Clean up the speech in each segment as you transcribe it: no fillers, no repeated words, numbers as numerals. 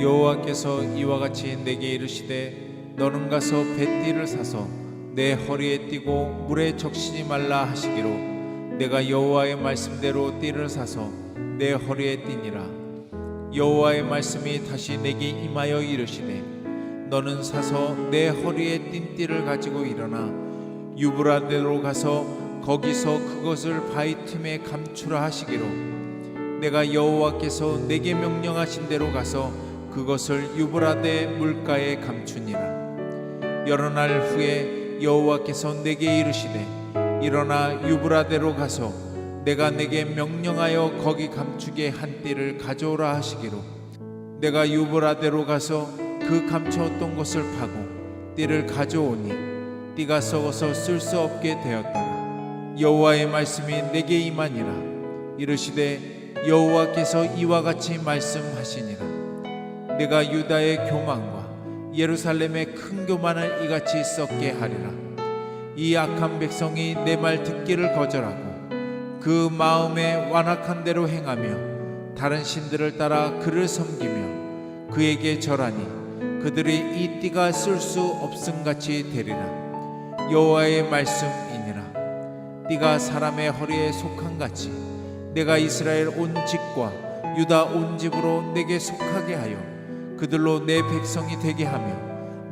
여호와께서 이와 같이 내게 이르시되 너는 가서 뱃띠를 사서 내 허리에 띠고 물에 적시지 말라 하시기로 내가 여호와의 말씀대로 띠를 사서 내 허리에 띠니라. 여호와의 말씀이 다시 내게 임하여 이르시되 너는 사서 내 허리에 띈 띠를 가지고 일어나 유브라데로 가서 거기서 그것을 바위 틈에 감추라 하시기로 내가 여호와께서 내게 명령하신 대로 가서 그것을 유브라데 물가에 감추니라. 여러 날 후에 여호와께서 내게 이르시되 일어나 유브라데로 가서 내가 내게 명령하여 거기 감추게 한 띠를 가져오라 하시기로 내가 유브라데로 가서 그 감추었던 것을 파고 띠를 가져오니 띠가 썩어서 쓸 수 없게 되었더라. 여호와의 말씀이 내게 임하니라. 이르시되 여호와께서 이와 같이 말씀하시니라. 내가 유다의 교만과 예루살렘의 큰 교만을 이같이 썩게 하리라. 이 악한 백성이 내 말 듣기를 거절하고 그 마음에 완악한 대로 행하며 다른 신들을 따라 그를 섬기며 그에게 절하니 그들이 이 띠가 쓸 수 없음같이 되리라. 여호와의 말씀이니라. 띠가 사람의 허리에 속한같이 내가 이스라엘 온 집과 유다 온 집으로 내게 속하게 하여 그들로 내 백성이 되게 하며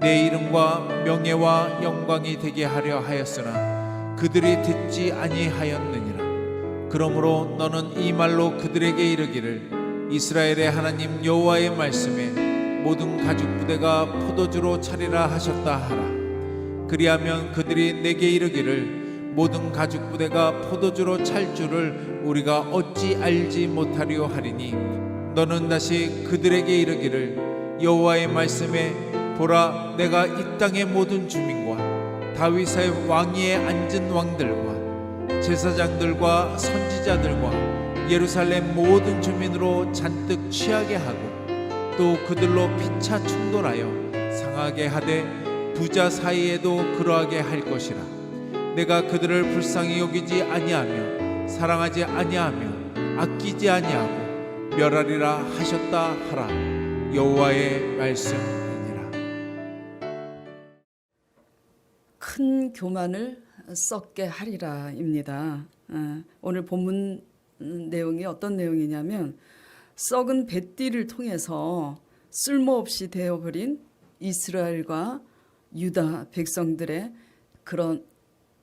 내 이름과 명예와 영광이 되게 하려 하였으나 그들이 듣지 아니하였느니라. 그러므로 너는 이 말로 그들에게 이르기를 이스라엘의 하나님 여호와의 말씀에 모든 가죽 부대가 포도주로 차리라 하셨다 하라. 그리하면 그들이 내게 이르기를 모든 가죽 부대가 포도주로 찰 줄을 우리가 어찌 알지 못하리요 하리니 너는 다시 그들에게 이르기를 여호와의 말씀에 보라 내가 이 땅의 모든 주민과 다윗의 왕위에 앉은 왕들과 제사장들과 선지자들과 예루살렘 모든 주민으로 잔뜩 취하게 하고 또 그들로 피차 충돌하여 상하게 하되 부자 사이에도 그러하게 할 것이라. 내가 그들을 불쌍히 여기지 아니하며 사랑하지 아니하며 아끼지 아니하고 멸하리라 하셨다 하라. 여호와의 말씀이니라. 큰 교만을 썩게 하리라입니다. 오늘 본문 내용이 어떤 내용이냐면 썩은 뱃띠를 통해서 쓸모없이 되어버린 이스라엘과 유다 백성들의 그런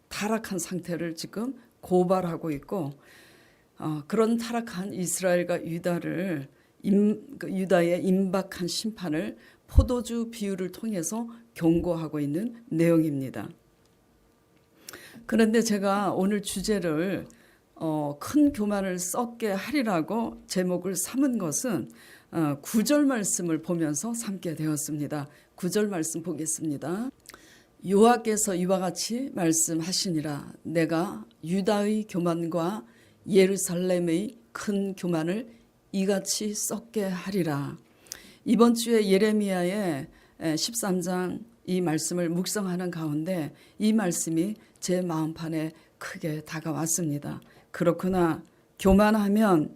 타락한 상태를 지금 고발하고 있고 그런 타락한 이스라엘과 유다를 유다의 임박한 심판을 포도주 비유를 통해서 경고하고 있는 내용입니다. 그런데 제가 오늘 주제를 큰 교만을 썩게 하리라고 제목을 삼은 것은 9절 말씀을 보면서 삼게 되었습니다. 9절 말씀 보겠습니다. 여호와께서 이와 같이 말씀하시니라. 내가 유다의 교만과 예루살렘의 큰 교만을 이같이 썩게 하리라. 이번 주에 예레미야의 13장 이 말씀을 묵상하는 가운데 이 말씀이 제 마음판에 크게 다가왔습니다. 그렇구나. 교만하면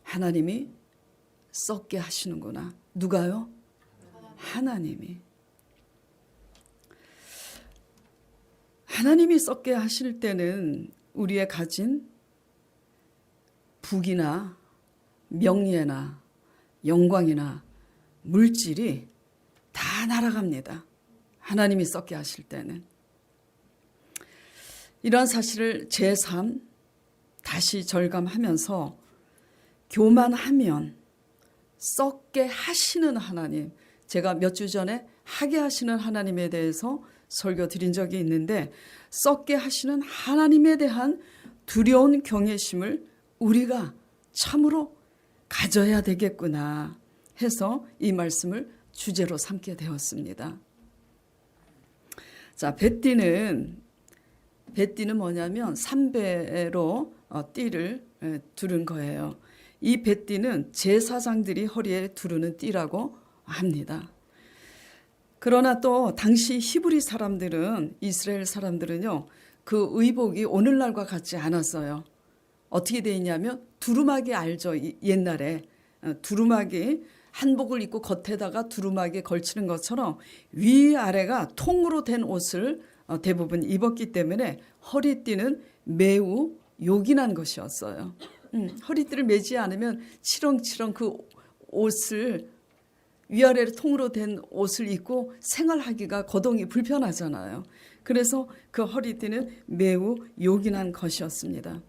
하나님이 썩게 하시는구나. 누가요? 하나님이 썩게 하실 때는 우리의 가진 부귀나 명예나 영광이나 물질이 다 날아갑니다. 하나님이 썩게 하실 때는. 이러한 사실을 제3 다시 절감하면서 교만하면 썩게 하시는 하나님, 제가 몇 주 전에 하게 하시는 하나님에 대해서 설교 드린 적이 있는데 썩게 하시는 하나님에 대한 두려운 경외심을 우리가 참으로 가져야 되겠구나 해서 이 말씀을 주제로 삼게 되었습니다. 자, 뱃띠는 뭐냐면 3배로 띠를 두른 거예요. 이 뱃띠는 제사장들이 허리에 두르는 띠라고 합니다. 그러나 또 당시 히브리 사람들은, 이스라엘 사람들은요, 그 의복이 오늘날과 같지 않았어요. 어떻게 돼 있냐면 두루마기 알죠? 옛날에 두루마기 한복을 입고 겉에다가 두루마기 걸치는 것처럼 위아래가 통으로 된 옷을 대부분 입었기 때문에 허리띠는 매우 요긴한 것이었어요. 허리띠를 매지 않으면 치렁치렁 그 옷을 위아래로 통으로 된 옷을 입고 생활하기가 거동이 불편하잖아요. 그래서 그 허리띠는 매우 요긴한 것이었습니다.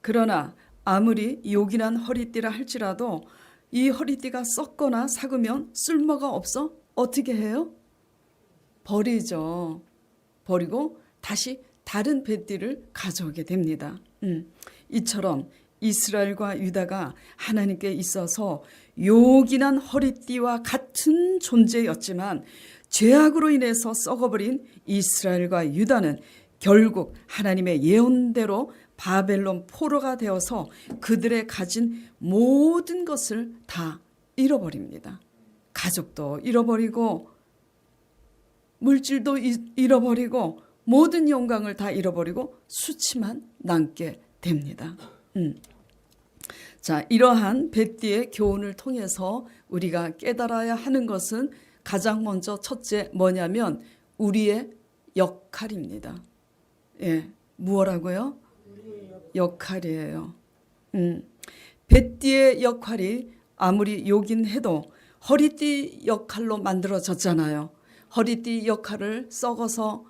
그러나 아무리 요긴한 허리띠라 할지라도 이 허리띠가 썩거나 삭으면 쓸모가 없어 어떻게 해요? 버리죠. 버리고 다시 다른 뱃띠를 가져오게 됩니다. 이처럼 이스라엘과 유다가 하나님께 있어서 요긴한 허리띠와 같은 존재였지만 죄악으로 인해서 썩어버린 이스라엘과 유다는 결국 하나님의 예언대로 바벨론 포로가 되어서 그들의 가진 모든 것을 다 잃어버립니다. 가족도 잃어버리고 물질도 잃어버리고 모든 영광을 다 잃어버리고 수치만 남게 됩니다. 자, 이러한 뱃띠의 교훈을 통해서 우리가 깨달아야 하는 것은 가장 먼저 첫째 뭐냐면 우리의 역할입니다. 예, 무엇라고요? 역할이에요. 뱃띠의 역할이 아무리 요긴 해도 허리띠 역할로 만들어졌잖아요. 허리띠 역할을 썩어서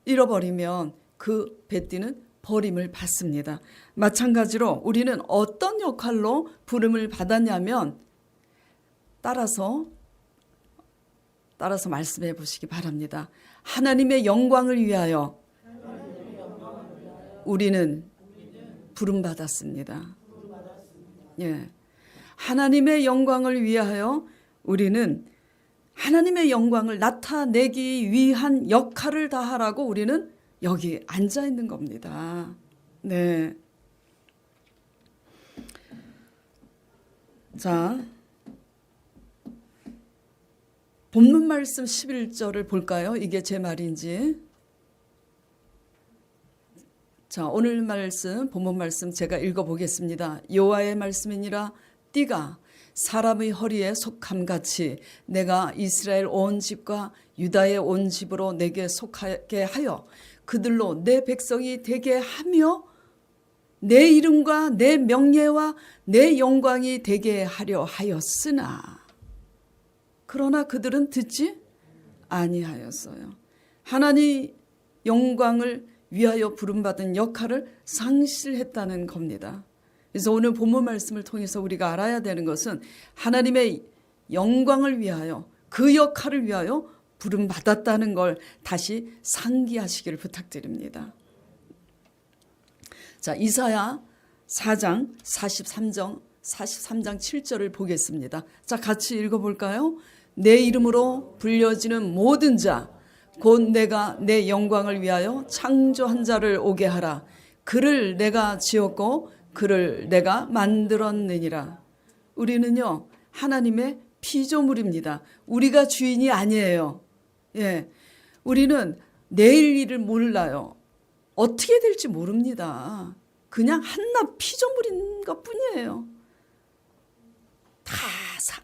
잃어버리면 그 뱃띠는 버림을 받습니다. 마찬가지로 우리는 어떤 역할로 부름을 받았냐면 따라서 말씀해 보시기 바랍니다. 하나님의 영광을 위하여 우리는 부름받았습니다. 예. 하나님의 영광을 위하여 우리는 하나님의 영광을 나타내기 위한 역할을 다하라고 우리는 여기 앉아 있는 겁니다. 네. 자, 본문 말씀 11절을 볼까요? 이게 제 말인지. 자, 오늘 말씀, 본문 말씀 제가 읽어보겠습니다. 여호와의 말씀이니라 띠가 사람의 허리에 속함같이 내가 이스라엘 온 집과 유다의 온 집으로 내게 속하게 하여 그들로 내 백성이 되게 하며 내 이름과 내 명예와 내 영광이 되게 하려 하였으나 그러나 그들은 듣지 아니하였어요. 하나님 영광을 위하여 부름받은 역할을 상실했다는 겁니다. 그래서 오늘 본문 말씀을 통해서 우리가 알아야 되는 것은 하나님의 영광을 위하여 그 역할을 위하여 부름받았다는 걸 다시 상기하시기를 부탁드립니다. 자, 이사야 4장 43장 7절을 보겠습니다. 자, 같이 읽어볼까요? 내 이름으로 불려지는 모든 자 곧 내가 내 영광을 위하여 창조한 자를 오게 하라. 그를 내가 지었고 그를 내가 만들었느니라. 우리는요 하나님의 피조물입니다. 우리가 주인이 아니에요. 예, 우리는 내일 일을 몰라요. 어떻게 될지 모릅니다. 그냥 한낱 피조물인 것뿐이에요. 다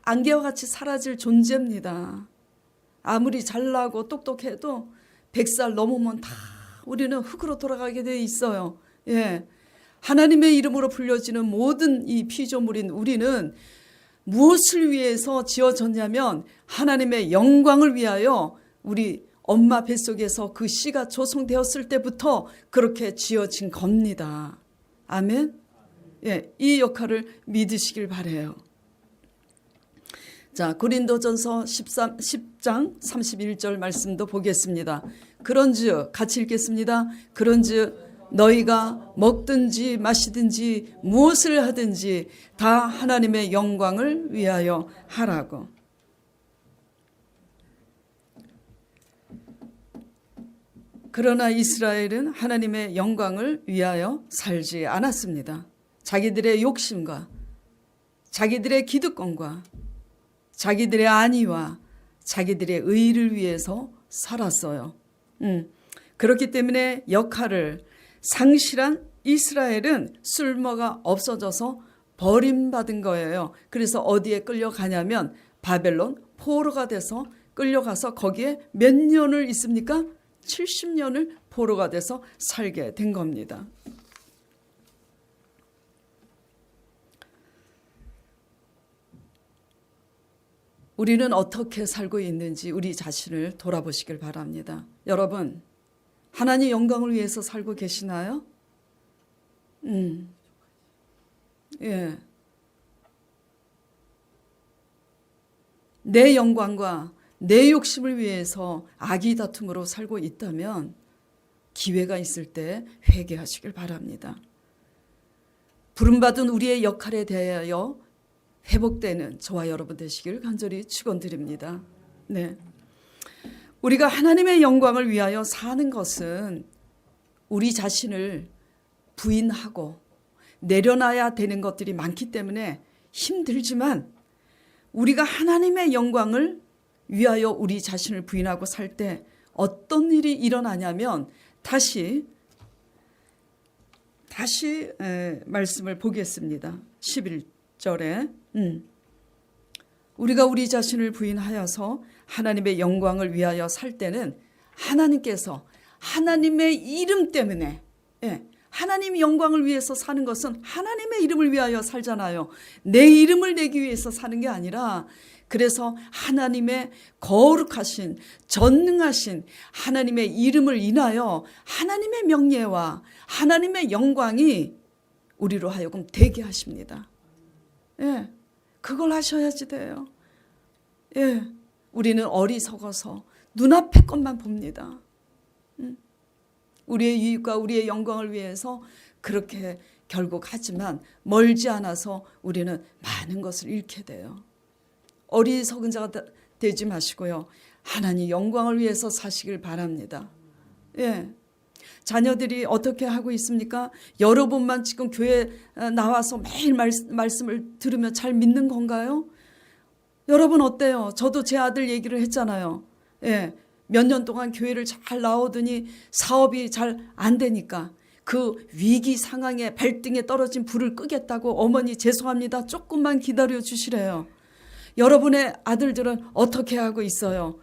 안개와 같이 사라질 존재입니다. 아무리 잘나고 똑똑해도 100살 넘으면 다 우리는 흙으로 돌아가게 돼 있어요. 예, 하나님의 이름으로 불려지는 모든 이 피조물인 우리는 무엇을 위해서 지어졌냐면 하나님의 영광을 위하여 우리 엄마 뱃속에서 그 씨가 조성되었을 때부터 그렇게 지어진 겁니다. 아멘. 예, 이 역할을 믿으시길 바라요. 자, 고린도전서 10장 31절 말씀도 보겠습니다. 그런즉 같이 읽겠습니다. 그런즉 너희가 먹든지 마시든지 무엇을 하든지 다 하나님의 영광을 위하여 하라고. 그러나 이스라엘은 하나님의 영광을 위하여 살지 않았습니다. 자기들의 욕심과 자기들의 기득권과 자기들의 안위와 자기들의 의를 위해서 살았어요. 그렇기 때문에 역할을 상실한 이스라엘은 쓸모가 없어져서 버림받은 거예요. 그래서 어디에 끌려가냐면 바벨론 포로가 돼서 끌려가서 거기에 몇 년을 있습니까? 70년을 포로가 돼서 살게 된 겁니다. 우리는 어떻게 살고 있는지 우리 자신을 돌아보시길 바랍니다. 여러분, 하나님 영광을 위해서 살고 계시나요? 예. 내 영광과 내 욕심을 위해서 악의 다툼으로 살고 있다면 기회가 있을 때 회개하시길 바랍니다. 부름받은 우리의 역할에 대하여 회복되는 저와 여러분 되시길 간절히 축원드립니다. 네. 우리가 하나님의 영광을 위하여 사는 것은 우리 자신을 부인하고 내려놔야 되는 것들이 많기 때문에 힘들지만 우리가 하나님의 영광을 위하여 우리 자신을 부인하고 살 때 어떤 일이 일어나냐면 다시 말씀을 보겠습니다. 11절에 우리가 우리 자신을 부인하여서 하나님의 영광을 위하여 살 때는 하나님께서 하나님의 이름 때문에 하나님의 영광을 위해서 사는 것은 하나님의 이름을 위하여 살잖아요. 내 이름을 내기 위해서 사는 게 아니라 그래서 하나님의 거룩하신 전능하신 하나님의 이름을 인하여 하나님의 명예와 하나님의 영광이 우리로 하여금 되게 하십니다. 예, 그걸 하셔야지 돼요. 예, 우리는 어리석어서 눈앞의 것만 봅니다. 우리의 유익과 우리의 영광을 위해서 그렇게 결국 하지만 멀지 않아서 우리는 많은 것을 잃게 돼요. 어리석은 자가 되지 마시고요. 하나님 영광을 위해서 사시길 바랍니다. 예. 자녀들이 어떻게 하고 있습니까? 여러분만 지금 교회 나와서 매일 말씀을 들으면 잘 믿는 건가요? 여러분 어때요? 저도 제 아들 얘기를 했잖아요. 예. 몇 년 동안 교회를 잘 나오더니 사업이 잘 안 되니까 그 위기 상황에 발등에 떨어진 불을 끄겠다고 어머니 죄송합니다. 조금만 기다려 주시래요. 여러분의 아들들은 어떻게 하고 있어요?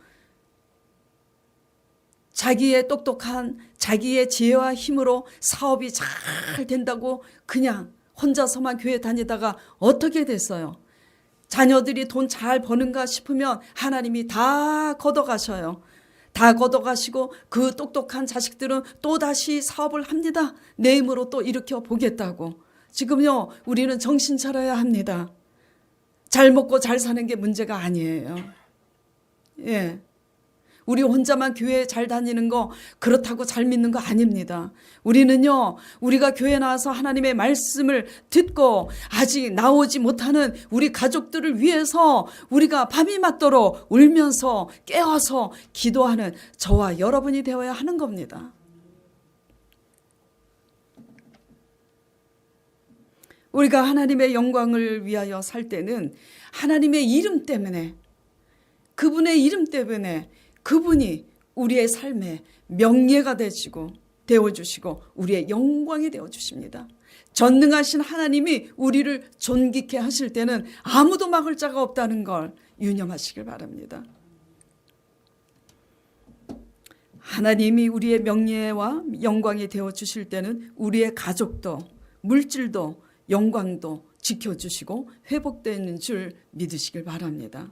자기의 똑똑한 자기의 지혜와 힘으로 사업이 잘 된다고 그냥 혼자서만 교회 다니다가 어떻게 됐어요? 자녀들이 돈 잘 버는가 싶으면 하나님이 다 걷어가셔요. 다 걷어가시고 그 똑똑한 자식들은 또다시 사업을 합니다. 내 힘으로 또 일으켜 보겠다고. 지금요 우리는 정신 차려야 합니다. 잘 먹고 잘 사는 게 문제가 아니에요. 예. 우리 혼자만 교회 잘 다니는 거 그렇다고 잘 믿는 거 아닙니다. 우리는요 우리가 교회 나와서 하나님의 말씀을 듣고 아직 나오지 못하는 우리 가족들을 위해서 우리가 밤이 맞도록 울면서 깨어서 기도하는 저와 여러분이 되어야 하는 겁니다. 우리가 하나님의 영광을 위하여 살 때는 하나님의 이름 때문에 그분의 이름 때문에 그분이 우리의 삶에 명예가 되어주시고 우리의 영광이 되어주십니다. 전능하신 하나님이 우리를 존귀케 하실 때는 아무도 막을 자가 없다는 걸 유념하시길 바랍니다. 하나님이 우리의 명예와 영광이 되어주실 때는 우리의 가족도 물질도 영광도 지켜주시고 회복되는 줄 믿으시길 바랍니다.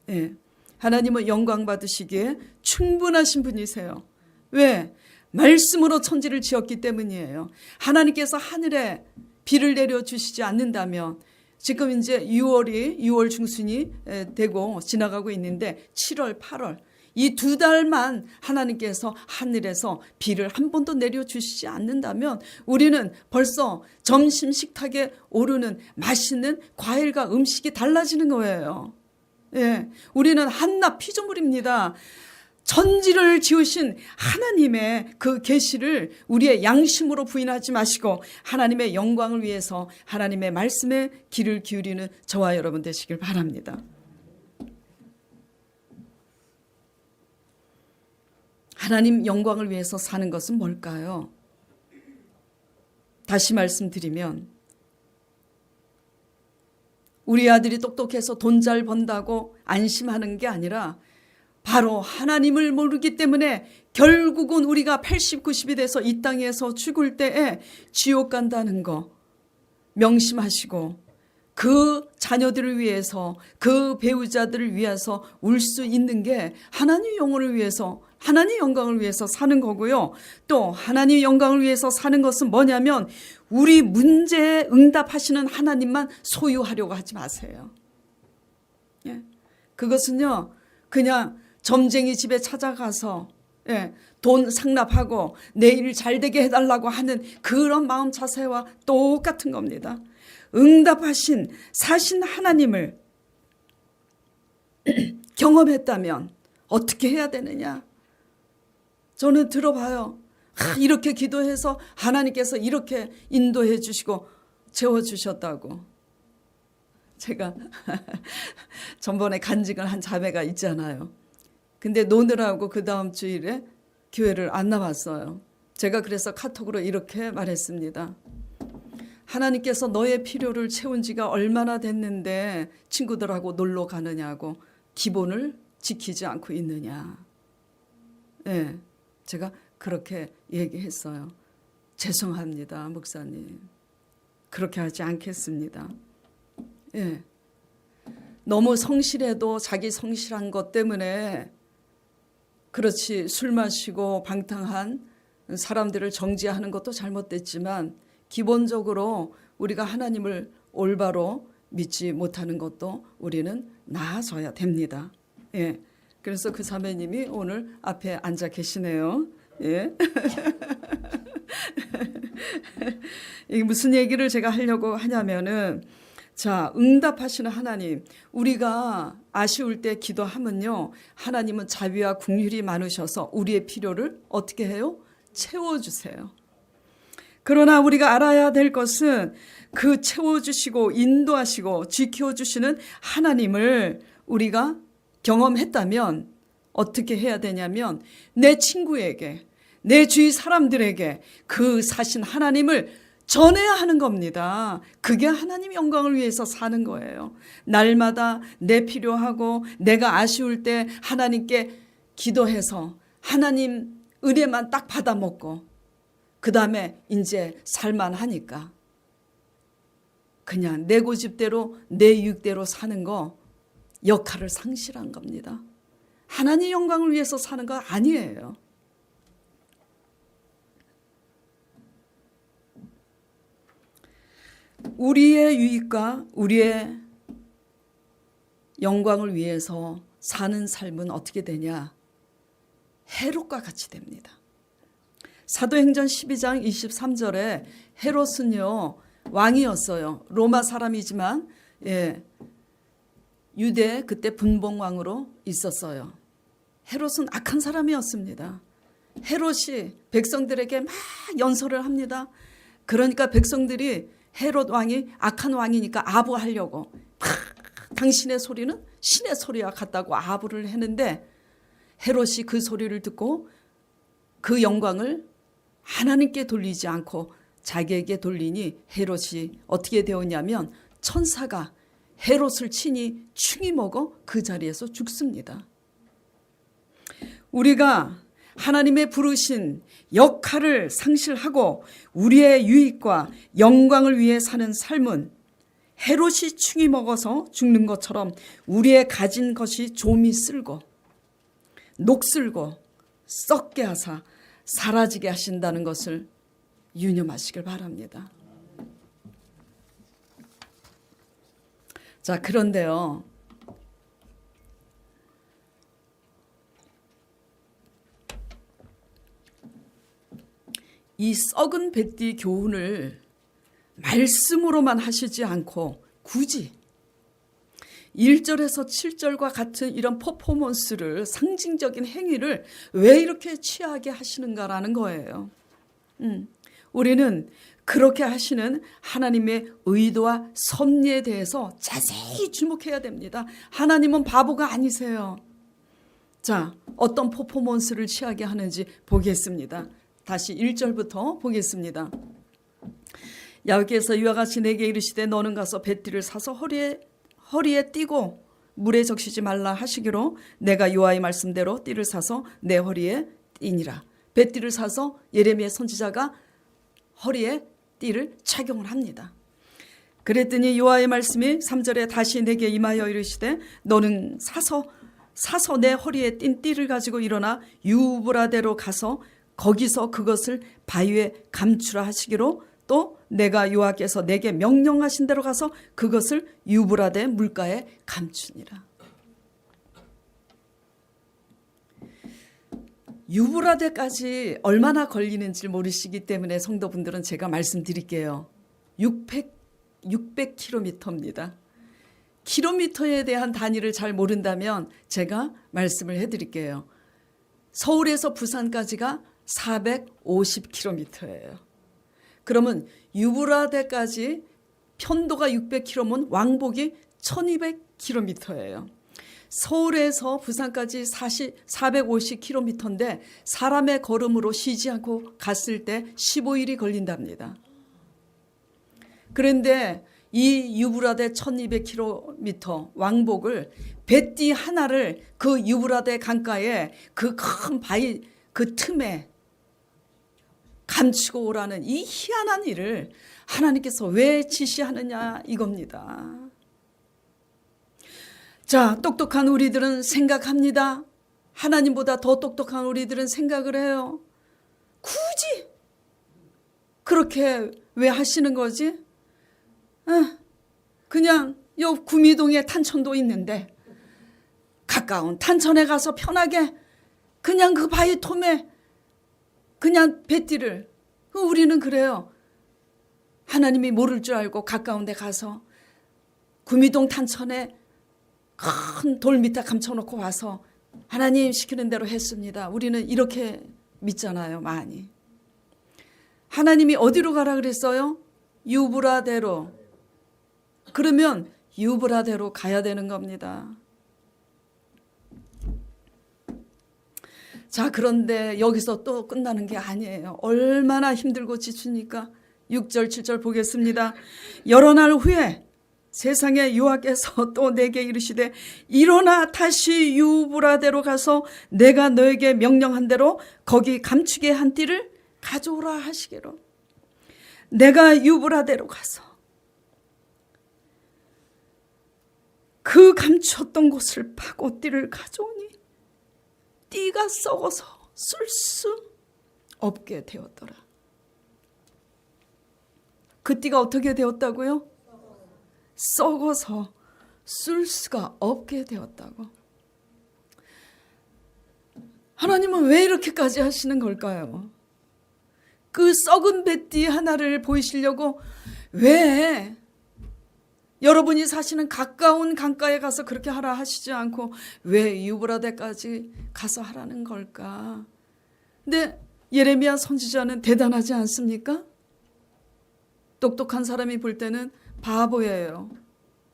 예. 하나님은 영광 받으시기에 충분하신 분이세요. 왜? 말씀으로 천지를 지었기 때문이에요. 하나님께서 하늘에 비를 내려주시지 않는다면 지금 이제 6월 중순이 되고 지나가고 있는데 7월, 8월 이 2달만 하나님께서 하늘에서 비를 한 번도 내려주시지 않는다면 우리는 벌써 점심 식탁에 오르는 맛있는 과일과 음식이 달라지는 거예요. 예, 우리는 한낱 피조물입니다. 천지를 지으신 하나님의 그 계시를 우리의 양심으로 부인하지 마시고 하나님의 영광을 위해서 하나님의 말씀에 귀를 기울이는 저와 여러분 되시길 바랍니다. 하나님 영광을 위해서 사는 것은 뭘까요? 다시 말씀드리면 우리 아들이 똑똑해서 돈 잘 번다고 안심하는 게 아니라 바로 하나님을 모르기 때문에 결국은 우리가 80, 90이 돼서 이 땅에서 죽을 때에 지옥 간다는 거 명심하시고 그 자녀들을 위해서 그 배우자들을 위해서 울 수 있는 게 하나님 영혼을 위해서 하나님 영광을 위해서 사는 거고요. 또 하나님 영광을 위해서 사는 것은 뭐냐면 우리 문제에 응답하시는 하나님만 소유하려고 하지 마세요. 예. 그것은요 그냥 점쟁이 집에 찾아가서 돈 상납하고 내 일 잘 되게 해달라고 하는 그런 마음 자세와 똑같은 겁니다. 응답하신 사신 하나님을 경험했다면 어떻게 해야 되느냐? 저는 들어봐요. 이렇게 기도해서 하나님께서 이렇게 인도해 주시고 채워주셨다고. 제가 전번에 간증을 한 자매가 있잖아요. 근데 노느라고 그 다음 주일에 교회를 안 나왔어요. 제가 그래서 카톡으로 이렇게 말했습니다. 하나님께서 너의 필요를 채운 지가 얼마나 됐는데 친구들하고 놀러 가느냐고 기본을 지키지 않고 있느냐. 네, 제가 그렇게 얘기했어요. 죄송합니다, 목사님. 그렇게 하지 않겠습니다. 네. 너무 성실해도 자기 성실한 것 때문에 그렇지 술 마시고 방탕한 사람들을 정죄하는 것도 잘못됐지만 기본적으로 우리가 하나님을 올바로 믿지 못하는 것도 우리는 나아져야 됩니다. 예. 그래서 그 자매님이 오늘 앞에 앉아 계시네요. 예. 이게 무슨 얘기를 제가 하려고 하냐면은 자, 응답하시는 하나님, 우리가 아쉬울 때 기도하면요, 하나님은 자비와 긍휼이 많으셔서 우리의 필요를 어떻게 해요? 채워주세요. 그러나 우리가 알아야 될 것은 그 채워주시고 인도하시고 지켜주시는 하나님을 우리가 경험했다면 어떻게 해야 되냐면 내 친구에게, 내 주위 사람들에게 그 사신 하나님을 전해야 하는 겁니다. 그게 하나님 영광을 위해서 사는 거예요. 날마다 내 필요하고 내가 아쉬울 때 하나님께 기도해서 하나님 은혜만 딱 받아 먹고 그 다음에 이제 살만하니까 그냥 내 고집대로 내 유익대로 사는 거 역할을 상실한 겁니다. 하나님 영광을 위해서 사는 거 아니에요. 우리의 유익과 우리의 영광을 위해서 사는 삶은 어떻게 되냐? 헤롯과 같이 됩니다. 사도행전 12장 23절에 헤롯은요 왕이었어요. 로마 사람이지만 유대 그때 분봉왕으로 있었어요. 헤롯은 악한 사람이었습니다. 헤롯이 백성들에게 막 연설을 합니다. 그러니까 백성들이 헤롯 왕이 악한 왕이니까 아부하려고 당신의 소리는 신의 소리와 같다고 아부를 했는데 헤롯이 그 소리를 듣고 그 영광을 하나님께 돌리지 않고 자기에게 돌리니 헤롯이 어떻게 되었냐면 천사가 헤롯을 치니 충이 먹어 그 자리에서 죽습니다. 우리가 하나님의 부르신 역할을 상실하고 우리의 유익과 영광을 위해 사는 삶은 헤롯이 충이 먹어서 죽는 것처럼 우리의 가진 것이 좀이 쓸고 녹슬고 썩게 하사 사라지게 하신다는 것을 유념하시길 바랍니다. 자, 그런데요. 이 썩은 뱃띠 교훈을 말씀으로만 하시지 않고 굳이 1절에서 7절과 같은 이런 퍼포먼스를 상징적인 행위를 왜 이렇게 취하게 하시는가라는 거예요. 우리는 그렇게 하시는 하나님의 의도와 섭리에 대해서 자세히 주목해야 됩니다. 하나님은 바보가 아니세요. 자, 어떤 퍼포먼스를 취하게 하는지 보겠습니다. 다시 1절부터 보겠습니다. 야훼께서 이와 같이 내게 이르시되 너는 가서 뱃띠를 사서 허리에 허리에 띠고 물에 적시지 말라 하시기로 내가 여호와의 말씀대로 띠를 사서 내 허리에 띠니라. 뱃띠를 사서 예레미야 선지자가 허리에 띠를 착용을 합니다. 그랬더니 여호와의 말씀이 3절에 다시 내게 임하여 이르시되 너는 사서 내 허리에 띈 띠를 가지고 일어나 유브라데로 가서 거기서 그것을 바위에 감추라 하시기로 또 내가 여호와께서 내게 명령하신 대로 가서 그것을 유브라데 물가에 감추니라. 유브라데까지 얼마나 걸리는지 모르시기 때문에 성도분들은 제가 말씀드릴게요. 600km입니다. 킬로미터에 대한 단위를 잘 모른다면 제가 말씀을 해드릴게요. 서울에서 부산까지가 450km예요. 그러면 유브라데까지 편도가 600km면 왕복이 1200km예요. 서울에서 부산까지 450km인데 사람의 걸음으로 쉬지 않고 갔을 때 15일이 걸린답니다. 그런데 이 유브라데 1200km 왕복을 뱃띠 하나를 그 유브라데 강가에 그 큰 바위 그 틈에 감추고 오라는 이 희한한 일을 하나님께서 왜 지시하느냐 이겁니다. 자, 똑똑한 우리들은 생각합니다. 하나님보다 더 똑똑한 우리들은 생각을 해요. 굳이 그렇게 왜 하시는 거지? 그냥 요 구미동에 탄천도 있는데 가까운 탄천에 가서 편하게 그냥 그 바위 톰에 그냥 뱃띠를 우리는 그래요. 하나님이 모를 줄 알고 가까운 데 가서 구미동 탄천에 큰 돌 밑에 감춰놓고 와서 하나님 시키는 대로 했습니다. 우리는 이렇게 믿잖아요. 많이. 하나님이 어디로 가라 그랬어요? 유브라데로. 그러면 유브라데로 가야 되는 겁니다. 자, 그런데 여기서 또 끝나는 게 아니에요. 얼마나 힘들고 지치니까 6절 7절 보겠습니다. 여러 날 후에 세상의 여호와께서 또 내게 이르시되 일어나 다시 유브라데로 가서 내가 너에게 명령한 대로 거기 감추게 한 띠를 가져오라 하시기로. 내가 유브라데로 가서 그 감추었던 곳을 파고 띠를 가져오니 띠가 썩어서 쓸 수 없게 되었더라. 그 띠가 어떻게 되었다고요? 썩어서 쓸 수가 없게 되었다고. 하나님은 왜 이렇게까지 하시는 걸까요? 그 썩은 뱃띠 하나를 보이시려고 왜 여러분이 사시는 가까운 강가에 가서 그렇게 하라 하시지 않고 왜 유브라데까지 가서 하라는 걸까? 근데 예레미야 선지자는 대단하지 않습니까? 똑똑한 사람이 볼 때는 바보예요.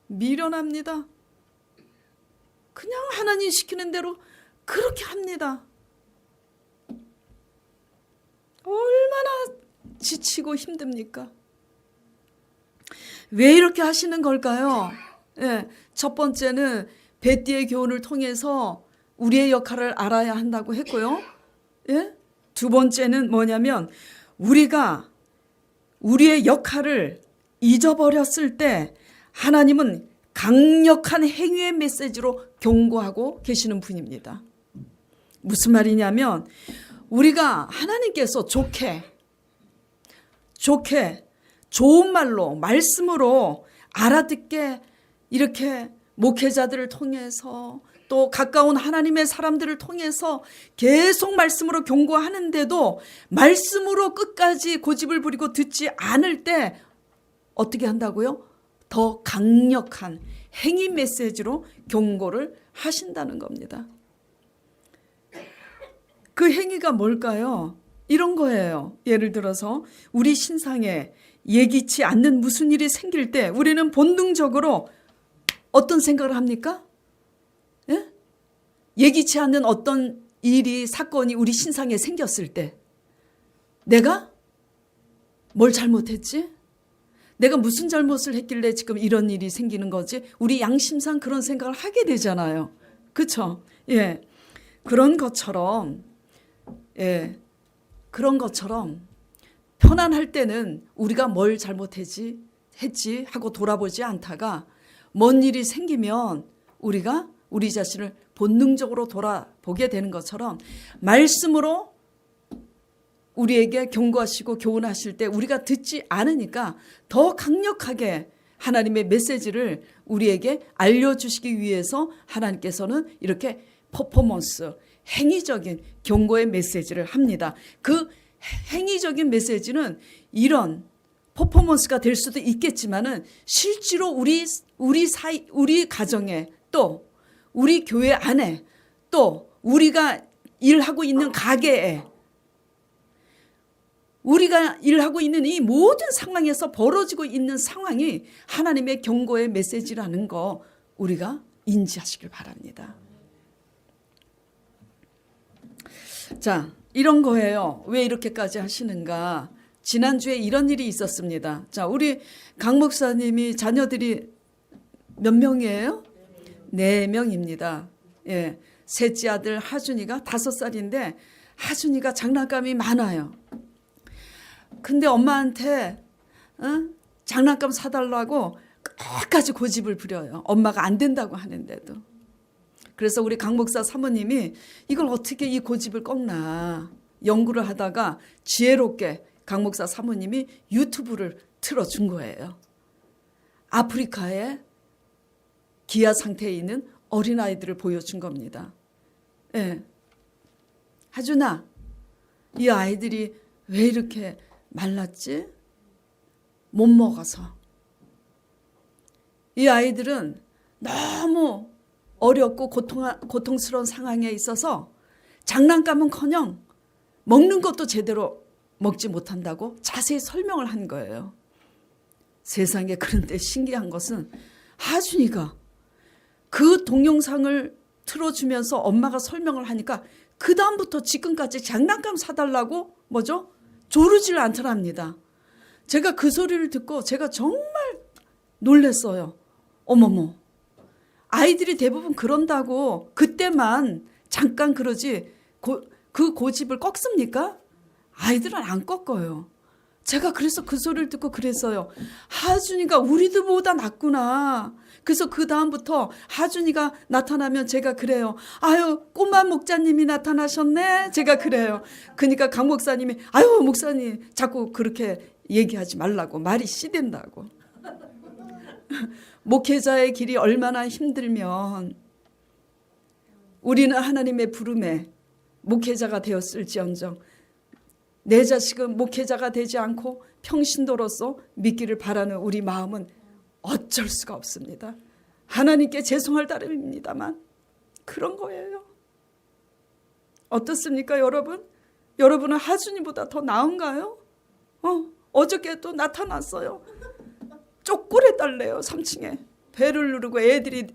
미련합니다. 그냥 하나님 시키는 대로 그렇게 합니다. 얼마나 지치고 힘듭니까? 왜 이렇게 하시는 걸까요? 예, 첫 번째는 뱃띠의 교훈을 통해서 우리의 역할을 알아야 한다고 했고요. 예? 두 번째는 뭐냐면 우리가 우리의 역할을 잊어버렸을 때 하나님은 강력한 행위의 메시지로 경고하고 계시는 분입니다. 무슨 말이냐면 우리가 하나님께서 좋게 좋은 말로 말씀으로 알아듣게 이렇게 목회자들을 통해서 또 가까운 하나님의 사람들을 통해서 계속 말씀으로 경고하는데도 말씀으로 끝까지 고집을 부리고 듣지 않을 때 어떻게 한다고요? 더 강력한 행위 메시지로 경고를 하신다는 겁니다. 그 행위가 뭘까요? 이런 거예요. 예를 들어서 우리 신상에 예기치 않는 무슨 일이 생길 때 우리는 본능적으로 어떤 생각을 합니까? 예? 예기치 않는 어떤 일이 사건이 우리 신상에 생겼을 때 내가 뭘 잘못했지? 내가 무슨 잘못을 했길래 지금 이런 일이 생기는 거지? 우리 양심상 그런 생각을 하게 되잖아요. 그렇죠? 예. 그런 것처럼 편안할 때는 우리가 뭘 잘못했지 하고 돌아보지 않다가 뭔 일이 생기면 우리가 우리 자신을 본능적으로 돌아보게 되는 것처럼 말씀으로 우리에게 경고하시고 교훈하실 때 우리가 듣지 않으니까 더 강력하게 하나님의 메시지를 우리에게 알려주시기 위해서 하나님께서는 이렇게 퍼포먼스, 행위적인 경고의 메시지를 합니다. 그 행위적인 메시지는 이런 퍼포먼스가 될 수도 있겠지만은 실제로 우리 가정에 또 우리 교회 안에 또 우리가 일하고 있는 가게에 우리가 일하고 있는 이 모든 상황에서 벌어지고 있는 상황이 하나님의 경고의 메시지라는 거 우리가 인지하시길 바랍니다. 자, 이런 거예요. 왜 이렇게까지 하시는가? 지난주에 이런 일이 있었습니다. 자, 우리 강 목사님이 자녀들이 몇 명이에요? 4명입니다. 예. 셋째 아들 하준이가 5살인데 하준이가 장난감이 많아요. 근데 엄마한테 장난감 사달라고 끝까지 고집을 부려요. 엄마가 안 된다고 하는데도. 그래서 우리 강 목사 사모님이 이걸 어떻게 이 고집을 꺾나 연구를 하다가 지혜롭게 강 목사 사모님이 유튜브를 틀어준 거예요. 아프리카에 기아 상태에 있는 어린아이들을 보여준 겁니다. 예. 하준아, 이 아이들이 왜 이렇게 말랐지? 못 먹어서. 이 아이들은 너무 어렵고 고통스러운 상황에 있어서 장난감은커녕 먹는 것도 제대로 먹지 못한다고 자세히 설명을 한 거예요. 세상에 그런데 신기한 것은 하준이가 그 동영상을 틀어주면서 엄마가 설명을 하니까 그 다음부터 지금까지 장난감 사달라고 조르지를 않더랍니다. 제가 그 소리를 듣고 제가 정말 놀랐어요. 어머머, 아이들이 대부분 그런다고 그때만 잠깐 그러지 그 고집을 꺾습니까? 아이들은 안 꺾어요. 제가 그래서 그 소리를 듣고 그랬어요. 하준이가 우리들보다 낫구나. 그래서 그 다음부터 하준이가 나타나면 제가 그래요. 아유, 꼬마 목자님이 나타나셨네. 제가 그래요. 그러니까 강 목사님이 아유, 목사님 자꾸 그렇게 얘기하지 말라고. 말이 씨된다고. 목회자의 길이 얼마나 힘들면 우리는 하나님의 부름에 목회자가 되었을지언정 내 자식은 목회자가 되지 않고 평신도로서 믿기를 바라는 우리 마음은 어쩔 수가 없습니다. 하나님께 죄송할 따름입니다만 그런 거예요. 어떻습니까, 여러분? 여러분은 하준이보다 더 나은가요? 어저께 또 나타났어요. 쪼꼬레 딸래요. 3층에 배를 누르고 애들이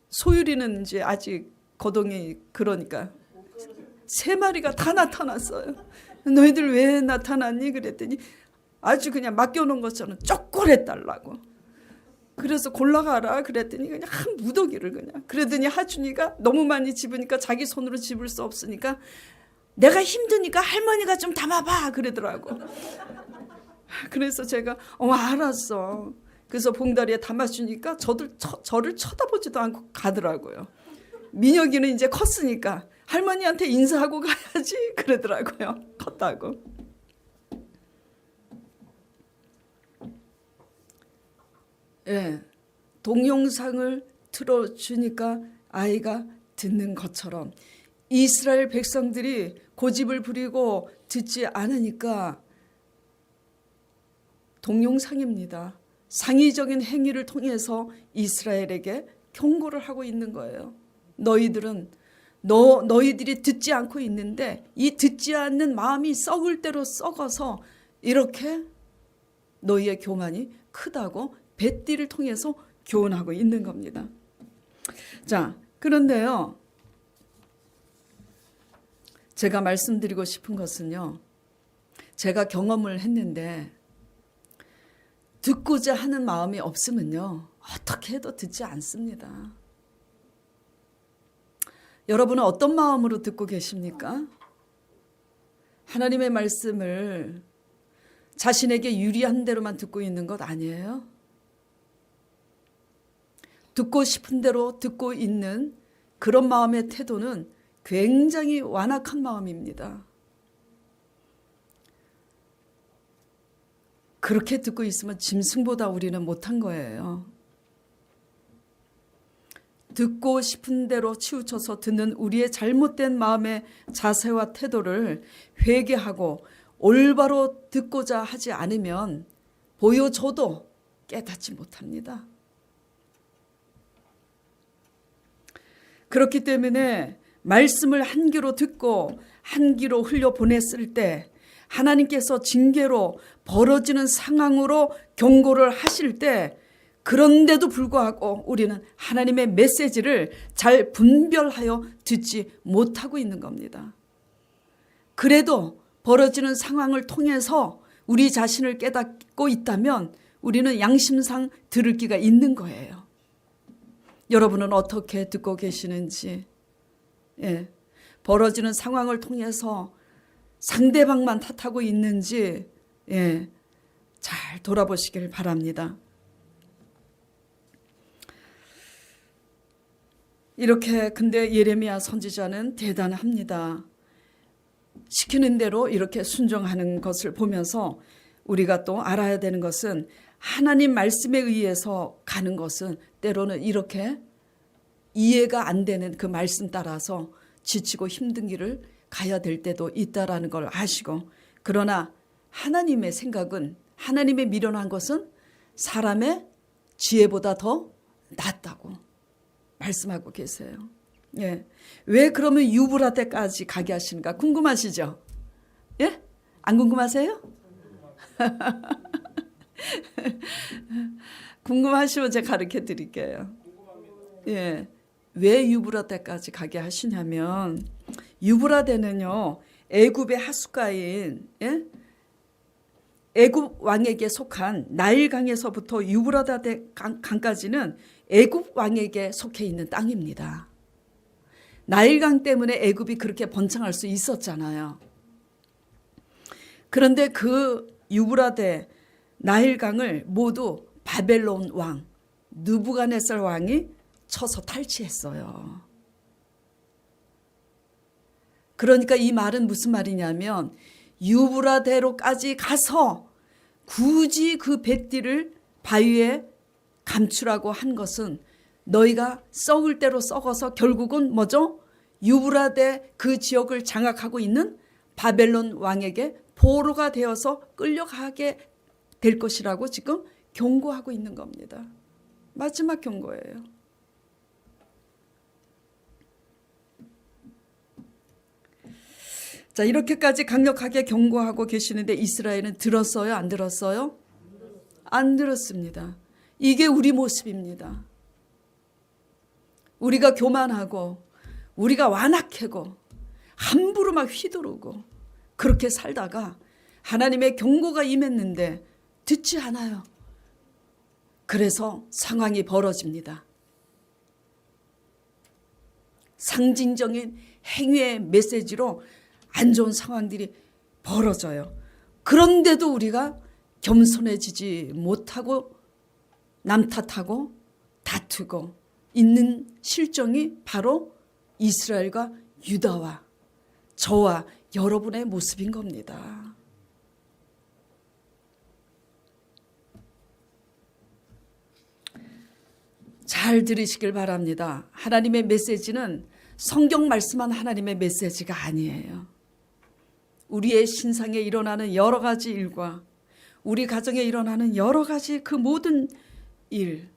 소율이는 이제 아직 거동이 그러니까 3마리가 다 나타났어요. 너희들 왜 나타났니? 그랬더니 아주 그냥 맡겨놓은 것처럼 쪼꼬레 달라고. 그래서 골라가라 그랬더니 그냥 한 무더기를 그냥. 그러더니 하준이가 너무 많이 집으니까 자기 손으로 집을 수 없으니까 내가 힘드니까 할머니가 좀 담아봐 그러더라고. 그래서 제가 알았어. 그래서 봉다리에 담아주니까 저를 쳐다보지도 않고 가더라고요. 민혁이는 이제 컸으니까 할머니한테 인사하고 가야지 그러더라고요. 컸다고. 예, 동영상을 틀어주니까 아이가 듣는 것처럼 이스라엘 백성들이 고집을 부리고 듣지 않으니까 동영상입니다. 상의적인 행위를 통해서 이스라엘에게 경고를 하고 있는 거예요. 너희들이 듣지 않고 있는데 이 듣지 않는 마음이 썩을 대로 썩어서 이렇게 너희의 교만이 크다고 뱃띠를 통해서 교훈하고 있는 겁니다. 자, 그런데요. 제가 말씀드리고 싶은 것은요. 제가 경험을 했는데 듣고자 하는 마음이 없으면요, 어떻게 해도 듣지 않습니다. 여러분은 어떤 마음으로 듣고 계십니까? 하나님의 말씀을 자신에게 유리한 대로만 듣고 있는 것 아니에요? 듣고 싶은 대로 듣고 있는 그런 마음의 태도는 굉장히 완악한 마음입니다. 그렇게 듣고 있으면 짐승보다 우리는 못한 거예요. 듣고 싶은 대로 치우쳐서 듣는 우리의 잘못된 마음의 자세와 태도를 회개하고 올바로 듣고자 하지 않으면 보여줘도 깨닫지 못합니다. 그렇기 때문에 말씀을 한 귀로 듣고 한 귀로 흘려보냈을 때 하나님께서 징계로 벌어지는 상황으로 경고를 하실 때 그런데도 불구하고 우리는 하나님의 메시지를 잘 분별하여 듣지 못하고 있는 겁니다. 그래도 벌어지는 상황을 통해서 우리 자신을 깨닫고 있다면 우리는 양심상 들을 기가 있는 거예요. 여러분은 어떻게 듣고 계시는지, 벌어지는 상황을 통해서 상대방만 탓하고 있는지 잘 돌아보시길 바랍니다. 이렇게 근데 예레미야 선지자는 대단합니다. 시키는 대로 이렇게 순종하는 것을 보면서 우리가 또 알아야 되는 것은 하나님 말씀에 의해서 가는 것은 때로는 이렇게 이해가 안 되는 그 말씀 따라서 지치고 힘든 길을 가야 될 때도 있다라는 걸 아시고, 그러나 하나님의 생각은, 하나님의 미련한 것은 사람의 지혜보다 더 낫다고 말씀하고 계세요. 왜 그러면 유브라데까지 가게 하시는가 궁금하시죠? 안 궁금하세요? 궁금하시면 제가 가르쳐 드릴게요. 왜 유브라데까지 가게 하시냐면, 유브라데는요, 애굽의 하숫가인 애굽 왕에게 속한 나일강에서부터 유브라데 강까지는 애굽 왕에게 속해 있는 땅입니다. 나일강 때문에 애굽이 그렇게 번창할 수 있었잖아요. 그런데 그 유브라데 나일강을 모두 바벨론 왕 느부갓네살 왕이 쳐서 탈취했어요. 그러니까 이 말은 무슨 말이냐면, 유브라데로까지 가서 굳이 그 뱃띠를 바위에 감추라고 한 것은 너희가 썩을 대로 썩어서 결국은 뭐죠? 유브라데 그 지역을 장악하고 있는 바벨론 왕에게 포로가 되어서 끌려가게 될 것이라고 지금 경고하고 있는 겁니다. 마지막 경고예요. 자, 이렇게까지 강력하게 경고하고 계시는데 이스라엘은 들었어요? 안 들었어요? 안 들었습니다. 이게 우리 모습입니다. 우리가 교만하고 우리가 완악하고 함부로 막 휘두르고 그렇게 살다가 하나님의 경고가 임했는데 듣지 않아요. 그래서 상황이 벌어집니다. 상징적인 행위의 메시지로 안 좋은 상황들이 벌어져요. 그런데도 우리가 겸손해지지 못하고 남 탓하고 다투고 있는 실정이 바로 이스라엘과 유다와 저와 여러분의 모습인 겁니다. 잘 들으시길 바랍니다. 하나님의 메시지는 성경 말씀한 하나님의 메시지가 아니에요. 우리의 신상에 일어나는 여러 가지 일과 우리 가정에 일어나는 여러 가지 그 모든 일,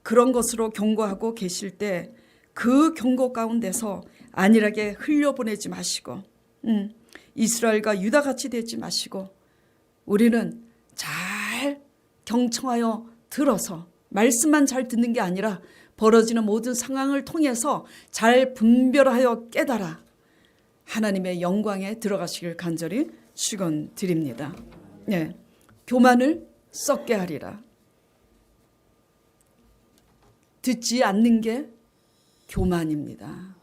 그런 것으로 경고하고 계실 때 그 경고 가운데서 안일하게 흘려보내지 마시고 이스라엘과 유다같이 되지 마시고 우리는 잘 경청하여 들어서 말씀만 잘 듣는 게 아니라 벌어지는 모든 상황을 통해서 잘 분별하여 깨달아 하나님의 영광에 들어가시길 간절히 축원드립니다. 교만을 썩게 하리라. 듣지 않는 게 교만입니다.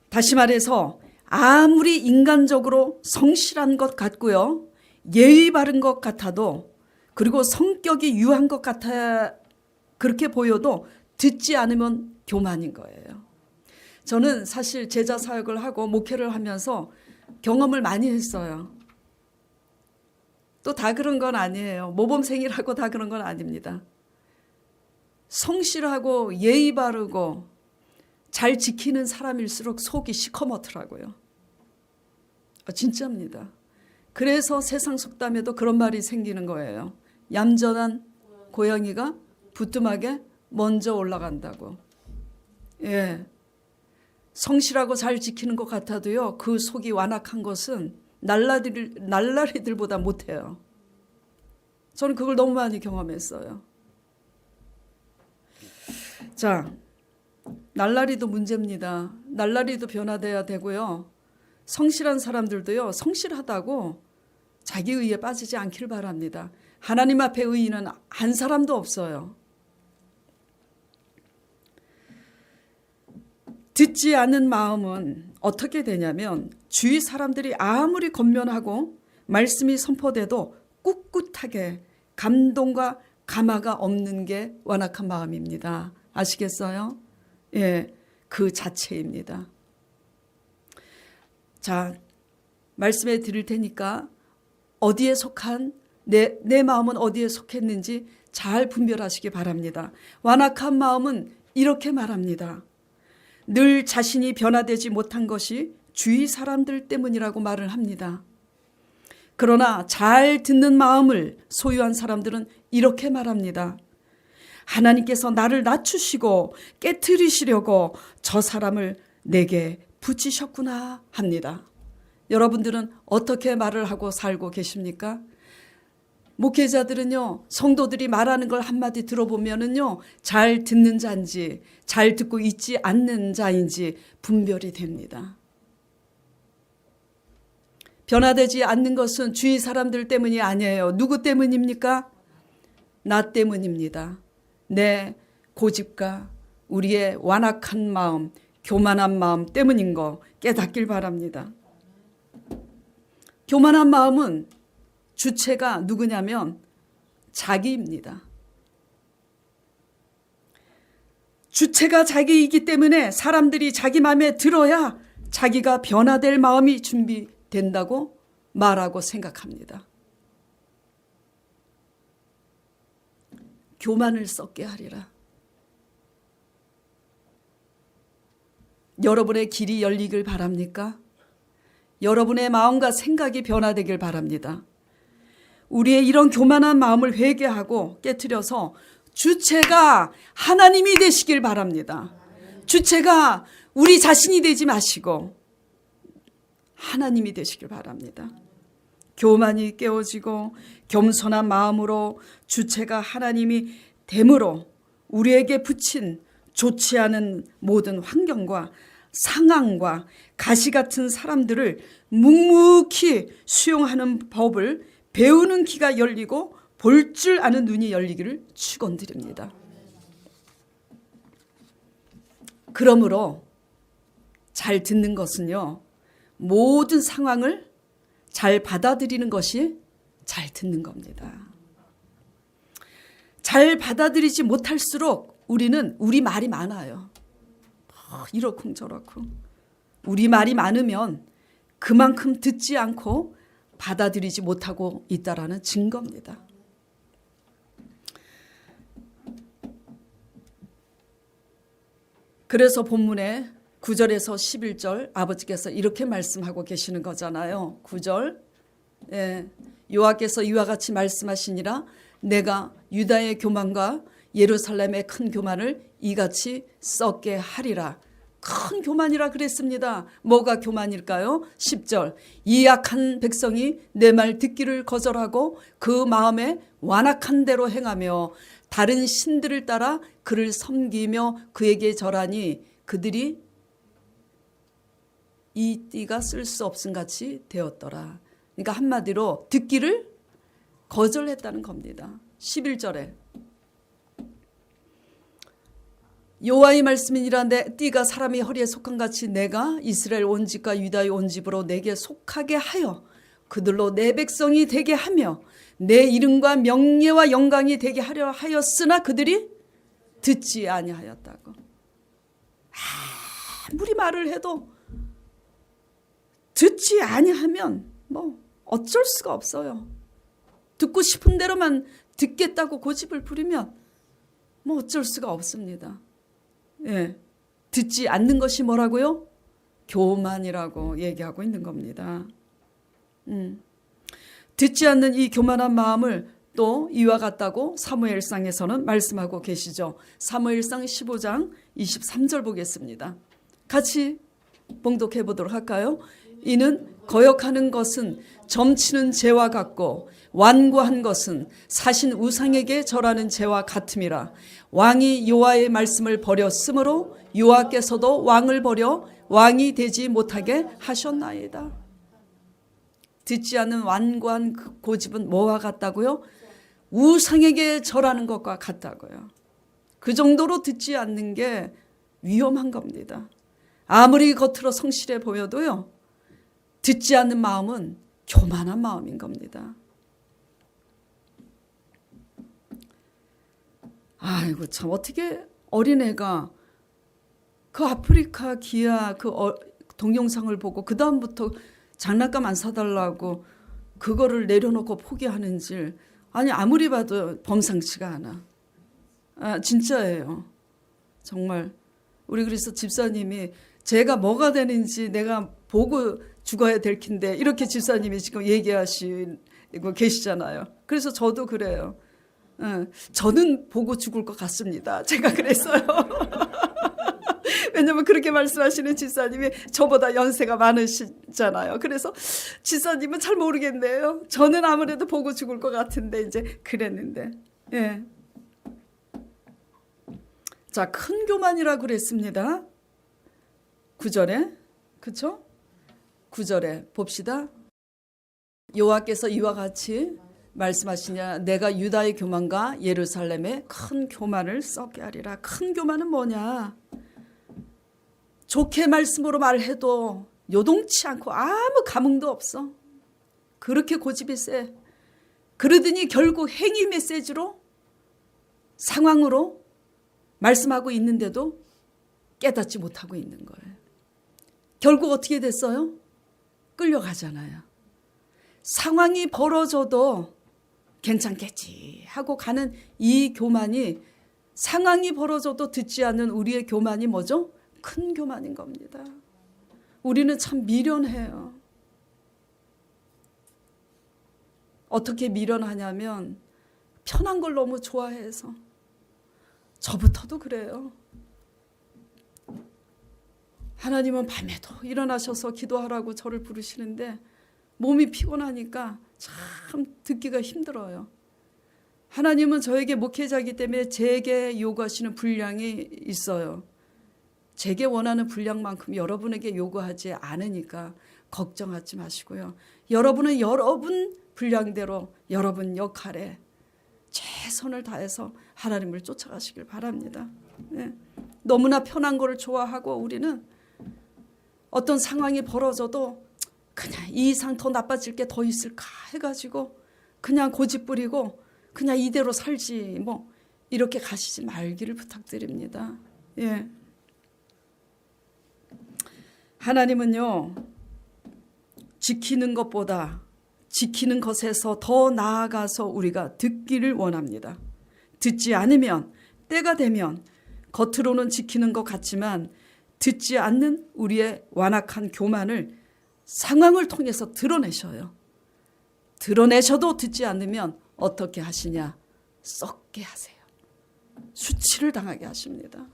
다시 말해서 아무리 인간적으로 성실한 것 같고요, 예의 바른 것 같아도, 그리고 성격이 유한 것 같아 그렇게 보여도 듣지 않으면 교만인 거예요. 저는 사실 제자 사역을 하고 목회를 하면서 경험을 많이 했어요. 또 다 그런 건 아니에요. 모범생이라고 다 그런 건 아닙니다. 성실하고 예의 바르고 잘 지키는 사람일수록 속이 시커멓더라고요. 진짜입니다. 그래서 세상 속담에도 그런 말이 생기는 거예요. 얌전한 고양이가 부뚜막에 먼저 올라간다고. 예. 성실하고 잘 지키는 것 같아도요, 그 속이 완악한 것은 날라리들보다 못해요. 저는 그걸 너무 많이 경험했어요. 자, 날라리도 문제입니다. 날라리도 변화돼야 되고요. 성실한 사람들도요, 성실하다고 자기 의에 빠지지 않기를 바랍니다. 하나님 앞에 의인은 한 사람도 없어요. 듣지 않는 마음은 어떻게 되냐면, 주위 사람들이 아무리 권면하고 말씀이 선포돼도 꿋꿋하게 감동과 감화가 없는 게 완악한 마음입니다. 아시겠어요? 예, 그 자체입니다. 자, 말씀해 드릴 테니까 어디에 속한 내 마음은 어디에 속했는지 잘 분별하시기 바랍니다. 완악한 마음은 이렇게 말합니다. 늘 자신이 변화되지 못한 것이 주위 사람들 때문이라고 말을 합니다. 그러나 잘 듣는 마음을 소유한 사람들은 이렇게 말합니다. 하나님께서 나를 낮추시고 깨트리시려고 저 사람을 내게 붙이셨구나 합니다. 여러분들은 어떻게 말을 하고 살고 계십니까? 목회자들은요, 성도들이 말하는 걸 한마디 들어보면은요, 잘 듣는 자인지 잘 듣고 있지 않는 자인지 분별이 됩니다. 변화되지 않는 것은 주위 사람들 때문이 아니에요. 누구 때문입니까? 나 때문입니다. 내 고집과 우리의 완악한 마음, 교만한 마음 때문인 거 깨닫길 바랍니다. 교만한 마음은 주체가 누구냐면 자기입니다. 주체가 자기이기 때문에 사람들이 자기 마음에 들어야 자기가 변화될 마음이 준비된다고 말하고 생각합니다. 교만을 썩게 하리라. 여러분의 길이 열리길 바랍니까? 여러분의 마음과 생각이 변화되길 바랍니다. 우리의 이런 교만한 마음을 회개하고 깨트려서 주체가 하나님이 되시길 바랍니다. 주체가 우리 자신이 되지 마시고 하나님이 되시길 바랍니다. 교만이 깨어지고 겸손한 마음으로 주체가 하나님이 됨으로 우리에게 붙인 좋지 않은 모든 환경과 상황과 가시 같은 사람들을 묵묵히 수용하는 법을 배우는 귀가 열리고 볼 줄 아는 눈이 열리기를 축원드립니다. 그러므로 잘 듣는 것은요, 모든 상황을 잘 받아들이는 것이 잘 듣는 겁니다. 잘 받아들이지 못할수록 우리는 우리 말이 많아요. 이렇쿵 저렇쿵. 우리 말이 많으면 그만큼 듣지 않고 받아들이지 못하고 있다라는 증거입니다. 그래서 본문에 9절에서 11절 아버지께서 이렇게 말씀하고 계시는 거잖아요. 9절, 여호와께서 이와 같이 말씀하시니라. 내가 유다의 교만과 예루살렘의 큰 교만을 이같이 썩게 하리라. 큰 교만이라 그랬습니다. 뭐가 교만일까요? 10절, 이 약한 백성이 내 말 듣기를 거절하고 그 마음에 완악한 대로 행하며 다른 신들을 따라 그를 섬기며 그에게 절하니 그들이 이 띠가 쓸 수 없음 같이 되었더라. 그러니까 한마디로 듣기를 거절했다는 겁니다. 11절에 여호와의 말씀이니라 내 띠가 사람의 허리에 속한 같이 내가 이스라엘 온 집과 유다의 온 집으로 내게 속하게 하여 그들로 내 백성이 되게 하며 내 이름과 명예와 영광이 되게 하려 하였으나 그들이 듣지 아니하였다고. 아무리 말을 해도 듣지 아니하면 뭐 어쩔 수가 없어요. 듣고 싶은 대로만 듣겠다고 고집을 부리면 뭐 어쩔 수가 없습니다. 예, 듣지 않는 것이 뭐라고요? 교만이라고 얘기하고 있는 겁니다. 듣지 않는 이 교만한 마음을 또 이와 같다고 사무엘상에서는 말씀하고 계시죠. 사무엘상 15장 23절 보겠습니다. 같이 봉독해 보도록 할까요? 이는 거역하는 것은 점치는 죄와 같고 완고한 것은 사신 우상에게 절하는 죄와 같음이라. 왕이 여호와의 말씀을 버렸으므로 여호와께서도 왕을 버려 왕이 되지 못하게 하셨나이다. 듣지 않는 완고한 그 고집은 뭐와 같다고요? 우상에게 절하는 것과 같다고요. 그 정도로 듣지 않는 게 위험한 겁니다. 아무리 겉으로 성실해 보여도요, 듣지 않는 마음은 교만한 마음인 겁니다. 아이고 참, 어떻게 어린애가 그 아프리카 기아 그 동영상을 보고 그 다음부터 장난감 안 사달라고 그거를 내려놓고 포기하는지, 아니 아무리 봐도 범상치가 않아. 진짜예요. 정말 우리 그래서 집사님이 제가 뭐가 되는지 내가 보고 죽어야 될 텐데 이렇게 집사님이 지금 얘기하시고 계시잖아요. 그래서 저도 그래요. 저는 보고 죽을 것 같습니다. 제가 그랬어요. 왜냐면 그렇게 말씀하시는 집사님이 저보다 연세가 많으시잖아요. 그래서 집사님은 잘 모르겠네요. 저는 아무래도 보고 죽을 것 같은데 이제 그랬는데. 예. 자, 큰 교만이라고 그랬습니다. 9절에. 그렇죠? 9절에 봅시다. 여호와께서 이와 같이 말씀하시냐, 내가 유다의 교만과 예루살렘의 큰 교만을 썩게 하리라. 큰 교만은 뭐냐? 좋게 말씀으로 말해도 요동치 않고 아무 감흥도 없어. 그렇게 고집이 세. 그러더니 결국 행위 메시지로, 상황으로 말씀하고 있는데도 깨닫지 못하고 있는 거예요. 결국 어떻게 됐어요? 끌려가잖아요. 상황이 벌어져도 괜찮겠지 하고 가는 이 교만이, 상황이 벌어져도 듣지 않는 우리의 교만이 뭐죠? 큰 교만인 겁니다. 우리는 참 미련해요. 어떻게 미련하냐면 편한 걸 너무 좋아해서. 저부터도 그래요. 하나님은 밤에도 일어나셔서 기도하라고 저를 부르시는데 몸이 피곤하니까 참 듣기가 힘들어요. 하나님은 저에게 목회자이기 때문에 제게 요구하시는 분량이 있어요. 제게 원하는 분량만큼 여러분에게 요구하지 않으니까 걱정하지 마시고요. 여러분은 여러분 분량대로 여러분 역할에 최선을 다해서 하나님을 쫓아가시길 바랍니다. 네. 너무나 편한 거를 좋아하고 우리는 어떤 상황이 벌어져도 그냥 이 이상 더 나빠질 게 더 있을까 해가지고 그냥 고집 부리고 그냥 이대로 살지 뭐 이렇게 가시지 말기를 부탁드립니다. 예. 하나님은요, 지키는 것보다 지키는 것에서 더 나아가서 우리가 듣기를 원합니다. 듣지 않으면 때가 되면 겉으로는 지키는 것 같지만 듣지 않는 우리의 완악한 교만을 상황을 통해서 드러내셔요. 드러내셔도 듣지 않으면 어떻게 하시냐? 썩게 하세요. 수치를 당하게 하십니다.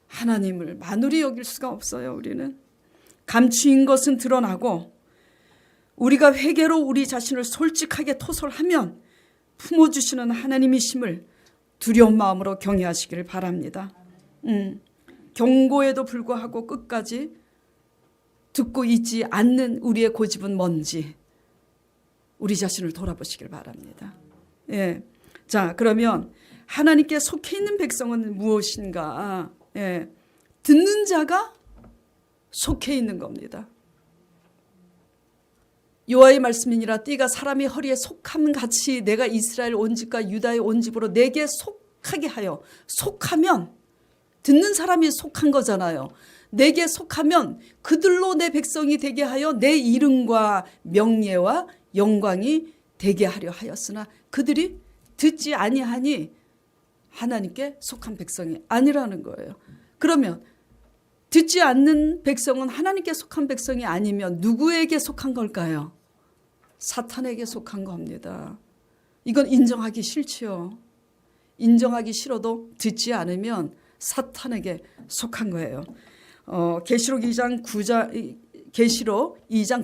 하나님을 만우리 여길 수가 없어요. 우리는 감추인 것은 드러나고 우리가 회개로 우리 자신을 솔직하게 토설하면 품어주시는 하나님이심을 두려운 마음으로 경외하시기를 바랍니다. 경고에도 불구하고 끝까지 듣고 있지 않는 우리의 고집은 뭔지 우리 자신을 돌아보시길 바랍니다. 예. 자, 그러면 하나님께 속해 있는 백성은 무엇인가? 예. 듣는 자가 속해 있는 겁니다. 여호와의 말씀이니라 띠가 사람이 허리에 속함 같이 내가 이스라엘 온 집과 유다의 온 집으로 내게 속하게 하여, 속하면 듣는 사람이 속한 거잖아요. 내게 속하면 그들로 내 백성이 되게 하여 내 이름과 명예와 영광이 되게 하려 하였으나 그들이 듣지 아니하니 하나님께 속한 백성이 아니라는 거예요. 그러면 듣지 않는 백성은 하나님께 속한 백성이 아니면 누구에게 속한 걸까요? 사탄에게 속한 겁니다. 이건 인정하기 싫지요. 인정하기 싫어도 듣지 않으면 사탄에게 속한 거예요. 계시록 2장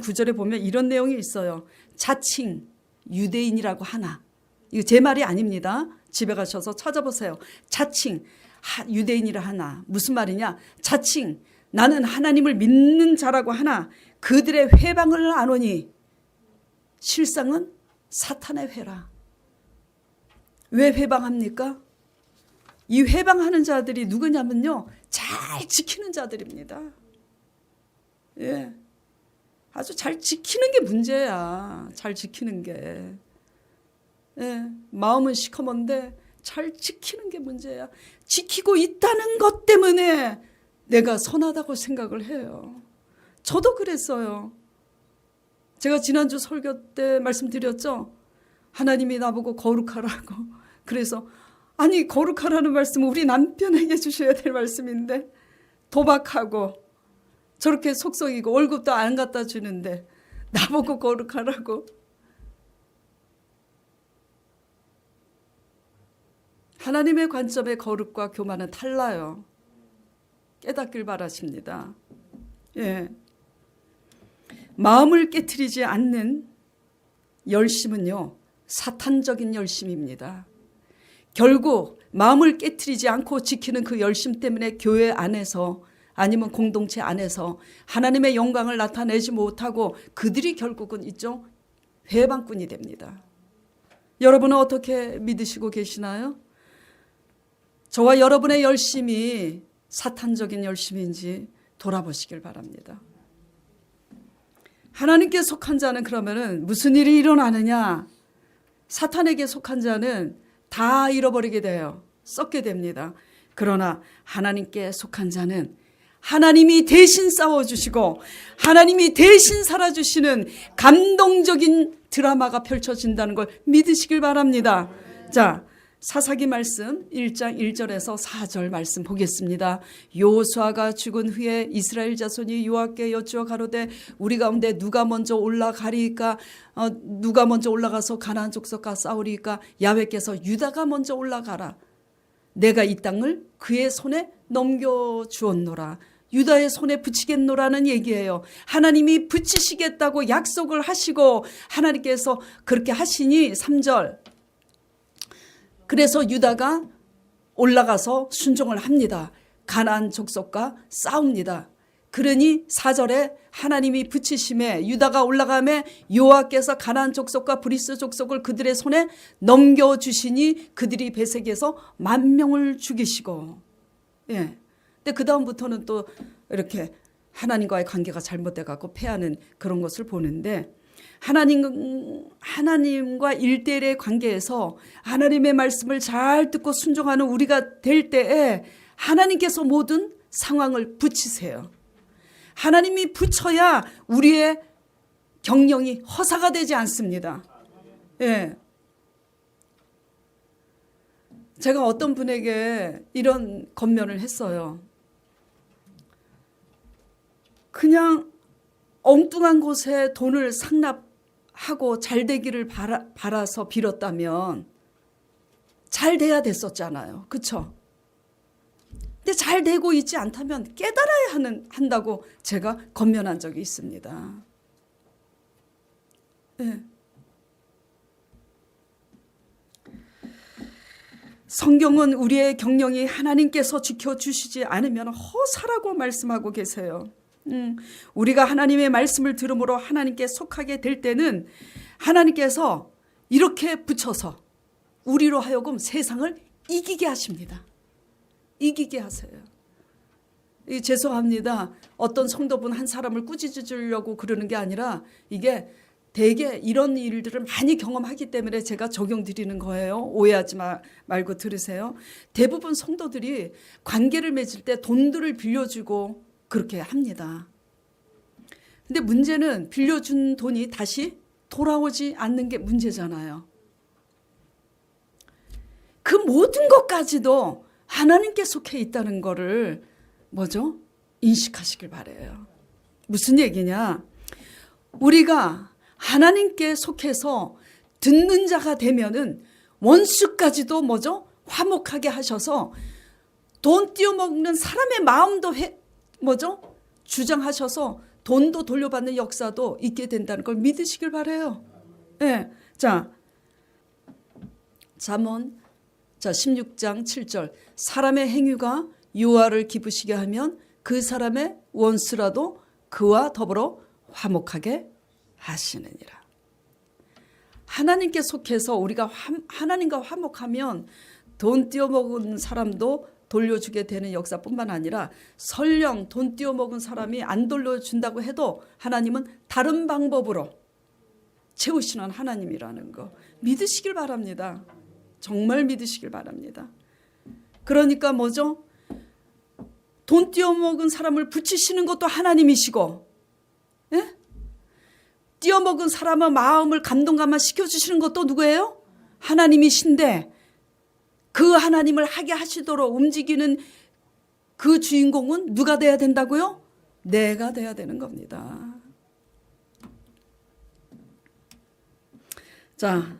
9절에 보면 이런 내용이 있어요. 자칭 유대인이라고 하나. 이거 제 말이 아닙니다. 집에 가셔서 찾아보세요. 자칭 유대인이라 하나. 무슨 말이냐? 자칭 나는 하나님을 믿는 자라고 하나 그들의 회방을 아노니 실상은 사탄의 회라. 왜 회방합니까? 이 회방하는 자들이 누구냐면요, 잘 지키는 자들입니다. 예, 아주 잘 지키는 게 문제야. 잘 지키는 게. 예, 마음은 시커먼데 잘 지키는 게 문제야. 지키고 있다는 것 때문에 내가 선하다고 생각을 해요. 저도 그랬어요. 제가 지난주 설교 때 말씀드렸죠. 하나님이 나보고 거룩하라고. 그래서 아니 거룩하라는 말씀은 우리 남편에게 주셔야 될 말씀인데 도박하고 저렇게 속썩이고 월급도 안 갖다 주는데 나보고 거룩하라고. 하나님의 관점의 거룩과 교만은 달라요. 깨닫길 바라십니다. 예. 마음을 깨트리지 않는 열심은요, 사탄적인 열심입니다. 결국 마음을 깨트리지 않고 지키는 그 열심 때문에 교회 안에서 아니면 공동체 안에서 하나님의 영광을 나타내지 못하고 그들이 결국은 있죠, 회방꾼이 됩니다. 여러분은 어떻게 믿으시고 계시나요? 저와 여러분의 열심이 사탄적인 열심인지 돌아보시길 바랍니다. 하나님께 속한 자는 그러면은 무슨 일이 일어나느냐? 사탄에게 속한 자는 다 잃어버리게 돼요. 썩게 됩니다. 그러나 하나님께 속한 자는 하나님이 대신 싸워주시고 하나님이 대신 살아주시는 감동적인 드라마가 펼쳐진다는 걸 믿으시길 바랍니다. 자, 사사기 말씀 1장 1절에서 4절 말씀 보겠습니다. 여호수아가 죽은 후에 이스라엘 자손이 여호와께 여쭈어 가로되 우리 가운데 누가 먼저 올라가리까? 누가 먼저 올라가서 가나안 족속과 싸우리까? 야훼께서 유다가 먼저 올라가라. 내가 이 땅을 그의 손에 넘겨주었노라. 유다의 손에 붙이겠노라는 얘기예요. 하나님이 붙이시겠다고 약속을 하시고 하나님께서 그렇게 하시니 3절. 그래서 유다가 올라가서 순종을 합니다. 가나안 족속과 싸웁니다. 그러니 4절에 하나님이 붙이심에 유다가 올라가매 여호와께서 가나안 족속과 브리스 족속을 그들의 손에 넘겨주시니 그들이 베색에서 10,000명을 죽이시고. 예. 근데 그 다음부터는 또 이렇게 하나님과의 관계가 잘못돼 갖고 패하는 그런 것을 보는데, 하나님과 1대1의 관계에서 하나님의 말씀을 잘 듣고 순종하는 우리가 될 때에 하나님께서 모든 상황을 붙이세요. 하나님이 붙여야 우리의 경영이 허사가 되지 않습니다. 예. 제가 어떤 분에게 이런 권면을 했어요. 그냥 엉뚱한 곳에 돈을 상납하고 잘 되기를 바라서 빌었다면 잘 돼야 됐었잖아요. 그렇죠? 근데 잘 되고 있지 않다면 깨달아야 한다고 제가 권면한 적이 있습니다. 네. 성경은 우리의 경영이 하나님께서 지켜주시지 않으면 허사라고 말씀하고 계세요. 우리가 하나님의 말씀을 들음으로 하나님께 속하게 될 때는 하나님께서 이렇게 붙여서 우리로 하여금 세상을 이기게 하십니다. 이기게 하세요. 죄송합니다. 어떤 성도분 한 사람을 꾸짖으려고 그러는 게 아니라 이게 대개 이런 일들을 많이 경험하기 때문에 제가 적용드리는 거예요. 오해하지 말고 들으세요. 대부분 성도들이 관계를 맺을 때 돈들을 빌려주고 그렇게 합니다. 근데 문제는 빌려준 돈이 다시 돌아오지 않는 게 문제잖아요. 그 모든 것까지도 하나님께 속해 있다는 거를 뭐죠? 인식하시길 바라요. 무슨 얘기냐? 우리가 하나님께 속해서 듣는 자가 되면은 원수까지도 뭐죠? 화목하게 하셔서 돈 띄어먹는 사람의 마음도 뭐죠? 주장하셔서 돈도 돌려받는 역사도 있게 된다는 걸 믿으시길 바라요. 네. 자, 잠언 16장 7절. 사람의 행위가 유아를 기쁘시게 하면 그 사람의 원수라도 그와 더불어 화목하게 하시느니라. 하나님께 속해서 우리가 하나님과 화목하면 돈 띄어먹은 사람도 돌려주게 되는 역사뿐만 아니라 설령 돈 띄어먹은 사람이 안 돌려준다고 해도 하나님은 다른 방법으로 채우시는 하나님이라는 거 믿으시길 바랍니다. 정말 믿으시길 바랍니다. 그러니까 뭐죠? 돈 띄어먹은 사람을 붙이시는 것도 하나님이시고, 예? 띄어먹은 사람의 마음을 감동감화 시켜주시는 것도 누구예요? 하나님이신데 그 하나님을 하게 하시도록 움직이는 그 주인공은 누가 돼야 된다고요? 내가 돼야 되는 겁니다. 자,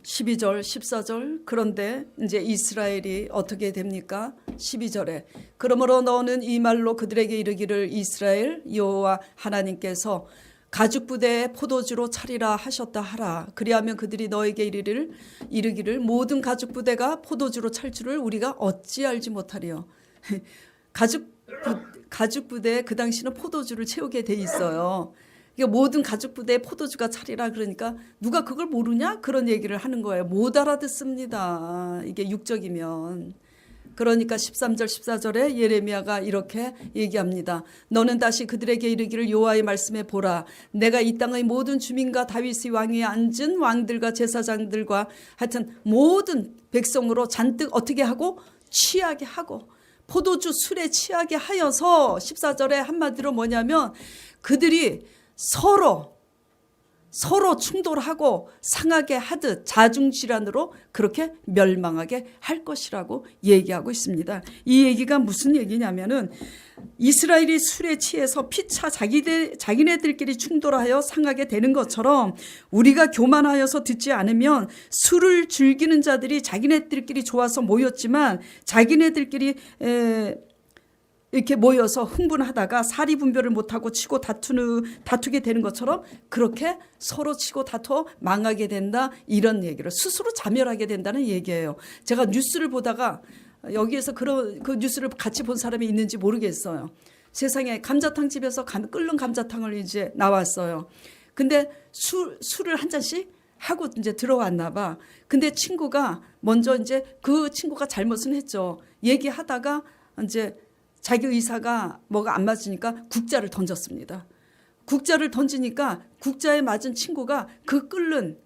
12절, 14절. 그런데 이제 이스라엘이 어떻게 됩니까? 12절에 그러므로 너는 이 말로 그들에게 이르기를 이스라엘 여호와 하나님께서 가죽 부대에 포도주로 차리라 하셨다 하라. 그리하면 그들이 너에게 이르기를 모든 가죽 부대가 포도주로 찰 줄을 우리가 어찌 알지 못하리요. 가죽 부대에 그 당시는 포도주를 채우게 돼 있어요. 그러니까 모든 가죽 부대에 포도주가 차리라 그러니까 누가 그걸 모르냐? 그런 얘기를 하는 거예요. 못 알아듣습니다. 이게 육적이면. 그러니까 13절 14절에 예레미야가 이렇게 얘기합니다. 너는 다시 그들에게 이르기를 여호와의 말씀에 보라. 내가 이 땅의 모든 주민과 다윗의 왕위에 앉은 왕들과 제사장들과 하여튼 모든 백성으로 잔뜩 어떻게 하고 취하게 하고 포도주 술에 취하게 하여서 14절에 한마디로 뭐냐면 그들이 서로 충돌하고 상하게 하듯 자중질환으로 그렇게 멸망하게 할 것이라고 얘기하고 있습니다. 이 얘기가 무슨 얘기냐면은 이스라엘이 술에 취해서 피차 자기네들끼리 충돌하여 상하게 되는 것처럼 우리가 교만하여서 듣지 않으면 술을 즐기는 자들이 자기네들끼리 좋아서 모였지만 자기네들끼리 이렇게 모여서 흥분하다가 사리분별을 못하고 치고 다투게 되는 것처럼 그렇게 서로 치고 다투어 망하게 된다 이런 얘기를 스스로 자멸하게 된다는 얘기예요. 제가 뉴스를 보다가 여기에서 그 뉴스를 같이 본 사람이 있는지 모르겠어요. 세상에 감자탕 집에서 끓는 감자탕을 이제 나왔어요. 근데 술을 한 잔씩 하고 이제 들어왔나 봐. 근데 친구가 먼저 이제 그 친구가 잘못은 했죠. 얘기하다가 이제 자기 의사가 뭐가 안 맞으니까 국자를 던졌습니다. 국자를 던지니까 국자에 맞은 친구가 그 끓는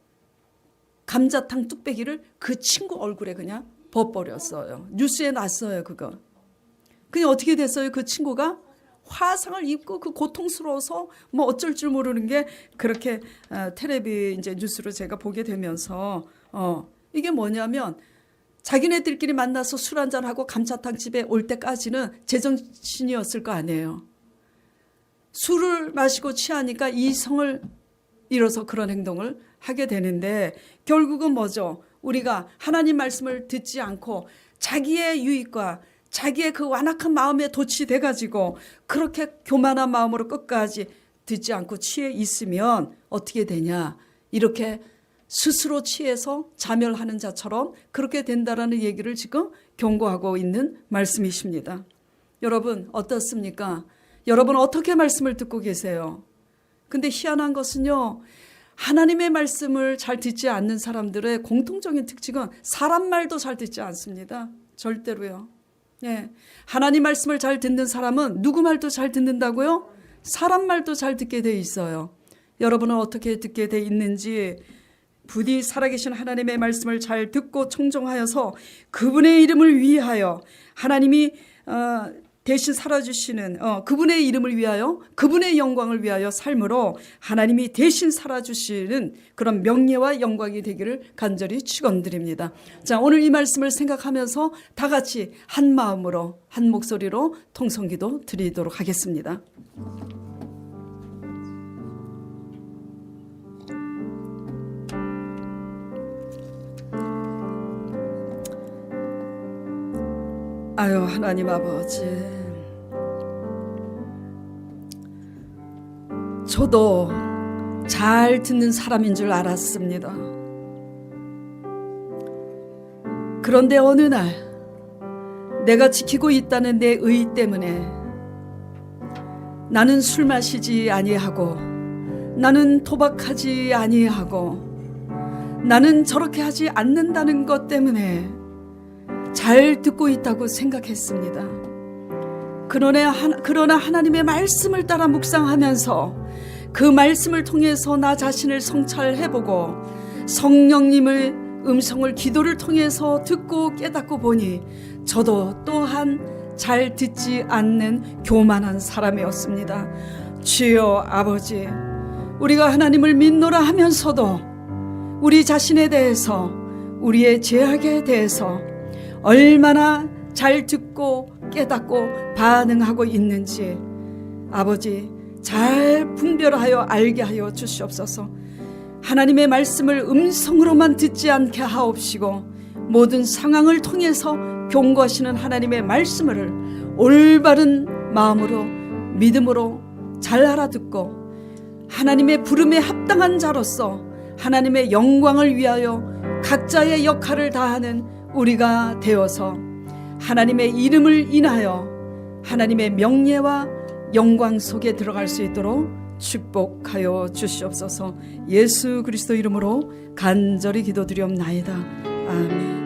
감자탕 뚝배기를 그 친구 얼굴에 그냥 버버렸어요. 뉴스에 났어요, 그거. 그냥 어떻게 됐어요? 그 친구가 화상을 입고 그 고통스러워서 뭐 어쩔 줄 모르는 게 그렇게 텔레비 이제 뉴스로 제가 보게 되면서 이게 뭐냐면 자기네들끼리 만나서 술 한잔하고 감자탕 집에 올 때까지는 제정신이었을 거 아니에요. 술을 마시고 취하니까 이성을 잃어서 그런 행동을 하게 되는데 결국은 뭐죠? 우리가 하나님 말씀을 듣지 않고 자기의 유익과 자기의 그 완악한 마음에 도취돼 가지고 그렇게 교만한 마음으로 끝까지 듣지 않고 취해 있으면 어떻게 되냐? 이렇게 스스로 취해서 자멸하는 자처럼 그렇게 된다라는 얘기를 지금 경고하고 있는 말씀이십니다. 여러분 어떻습니까? 여러분 어떻게 말씀을 듣고 계세요? 근데 희한한 것은요. 하나님의 말씀을 잘 듣지 않는 사람들의 공통적인 특징은 사람 말도 잘 듣지 않습니다. 절대로요. 예. 하나님 말씀을 잘 듣는 사람은 누구 말도 잘 듣는다고요? 사람 말도 잘 듣게 돼 있어요. 여러분은 어떻게 듣게 돼 있는지 부디 살아계신 하나님의 말씀을 잘 듣고 청종하여서 그분의 이름을 위하여 하나님이 대신 살아주시는 그분의 이름을 위하여 그분의 영광을 위하여 삶으로 하나님이 대신 살아주시는 그런 명예와 영광이 되기를 간절히 축원드립니다. 자, 오늘 이 말씀을 생각하면서 다 같이 한 마음으로 한 목소리로 통성기도 드리도록 하겠습니다. 아유, 하나님 아버지, 저도 잘 듣는 사람인 줄 알았습니다. 그런데 어느 날 내가 지키고 있다는 내 의 때문에 나는 술 마시지 아니하고 나는 도박하지 아니하고 나는 저렇게 하지 않는다는 것 때문에 잘 듣고 있다고 생각했습니다. 그러나 하나님의 말씀을 따라 묵상하면서 그 말씀을 통해서 나 자신을 성찰해보고 성령님의 음성을 기도를 통해서 듣고 깨닫고 보니 저도 또한 잘 듣지 않는 교만한 사람이었습니다. 주여 아버지, 우리가 하나님을 믿노라 하면서도 우리 자신에 대해서 우리의 죄악에 대해서 얼마나 잘 듣고 깨닫고 반응하고 있는지 아버지 잘 분별하여 알게 하여 주시옵소서. 하나님의 말씀을 음성으로만 듣지 않게 하옵시고 모든 상황을 통해서 경고하시는 하나님의 말씀을 올바른 마음으로 믿음으로 잘 알아듣고 하나님의 부름에 합당한 자로서 하나님의 영광을 위하여 각자의 역할을 다하는 우리가 되어서 하나님의 이름을 인하여 하나님의 명예와 영광 속에 들어갈 수 있도록 축복하여 주시옵소서. 예수 그리스도 이름으로 간절히 기도드리옵나이다. 아멘.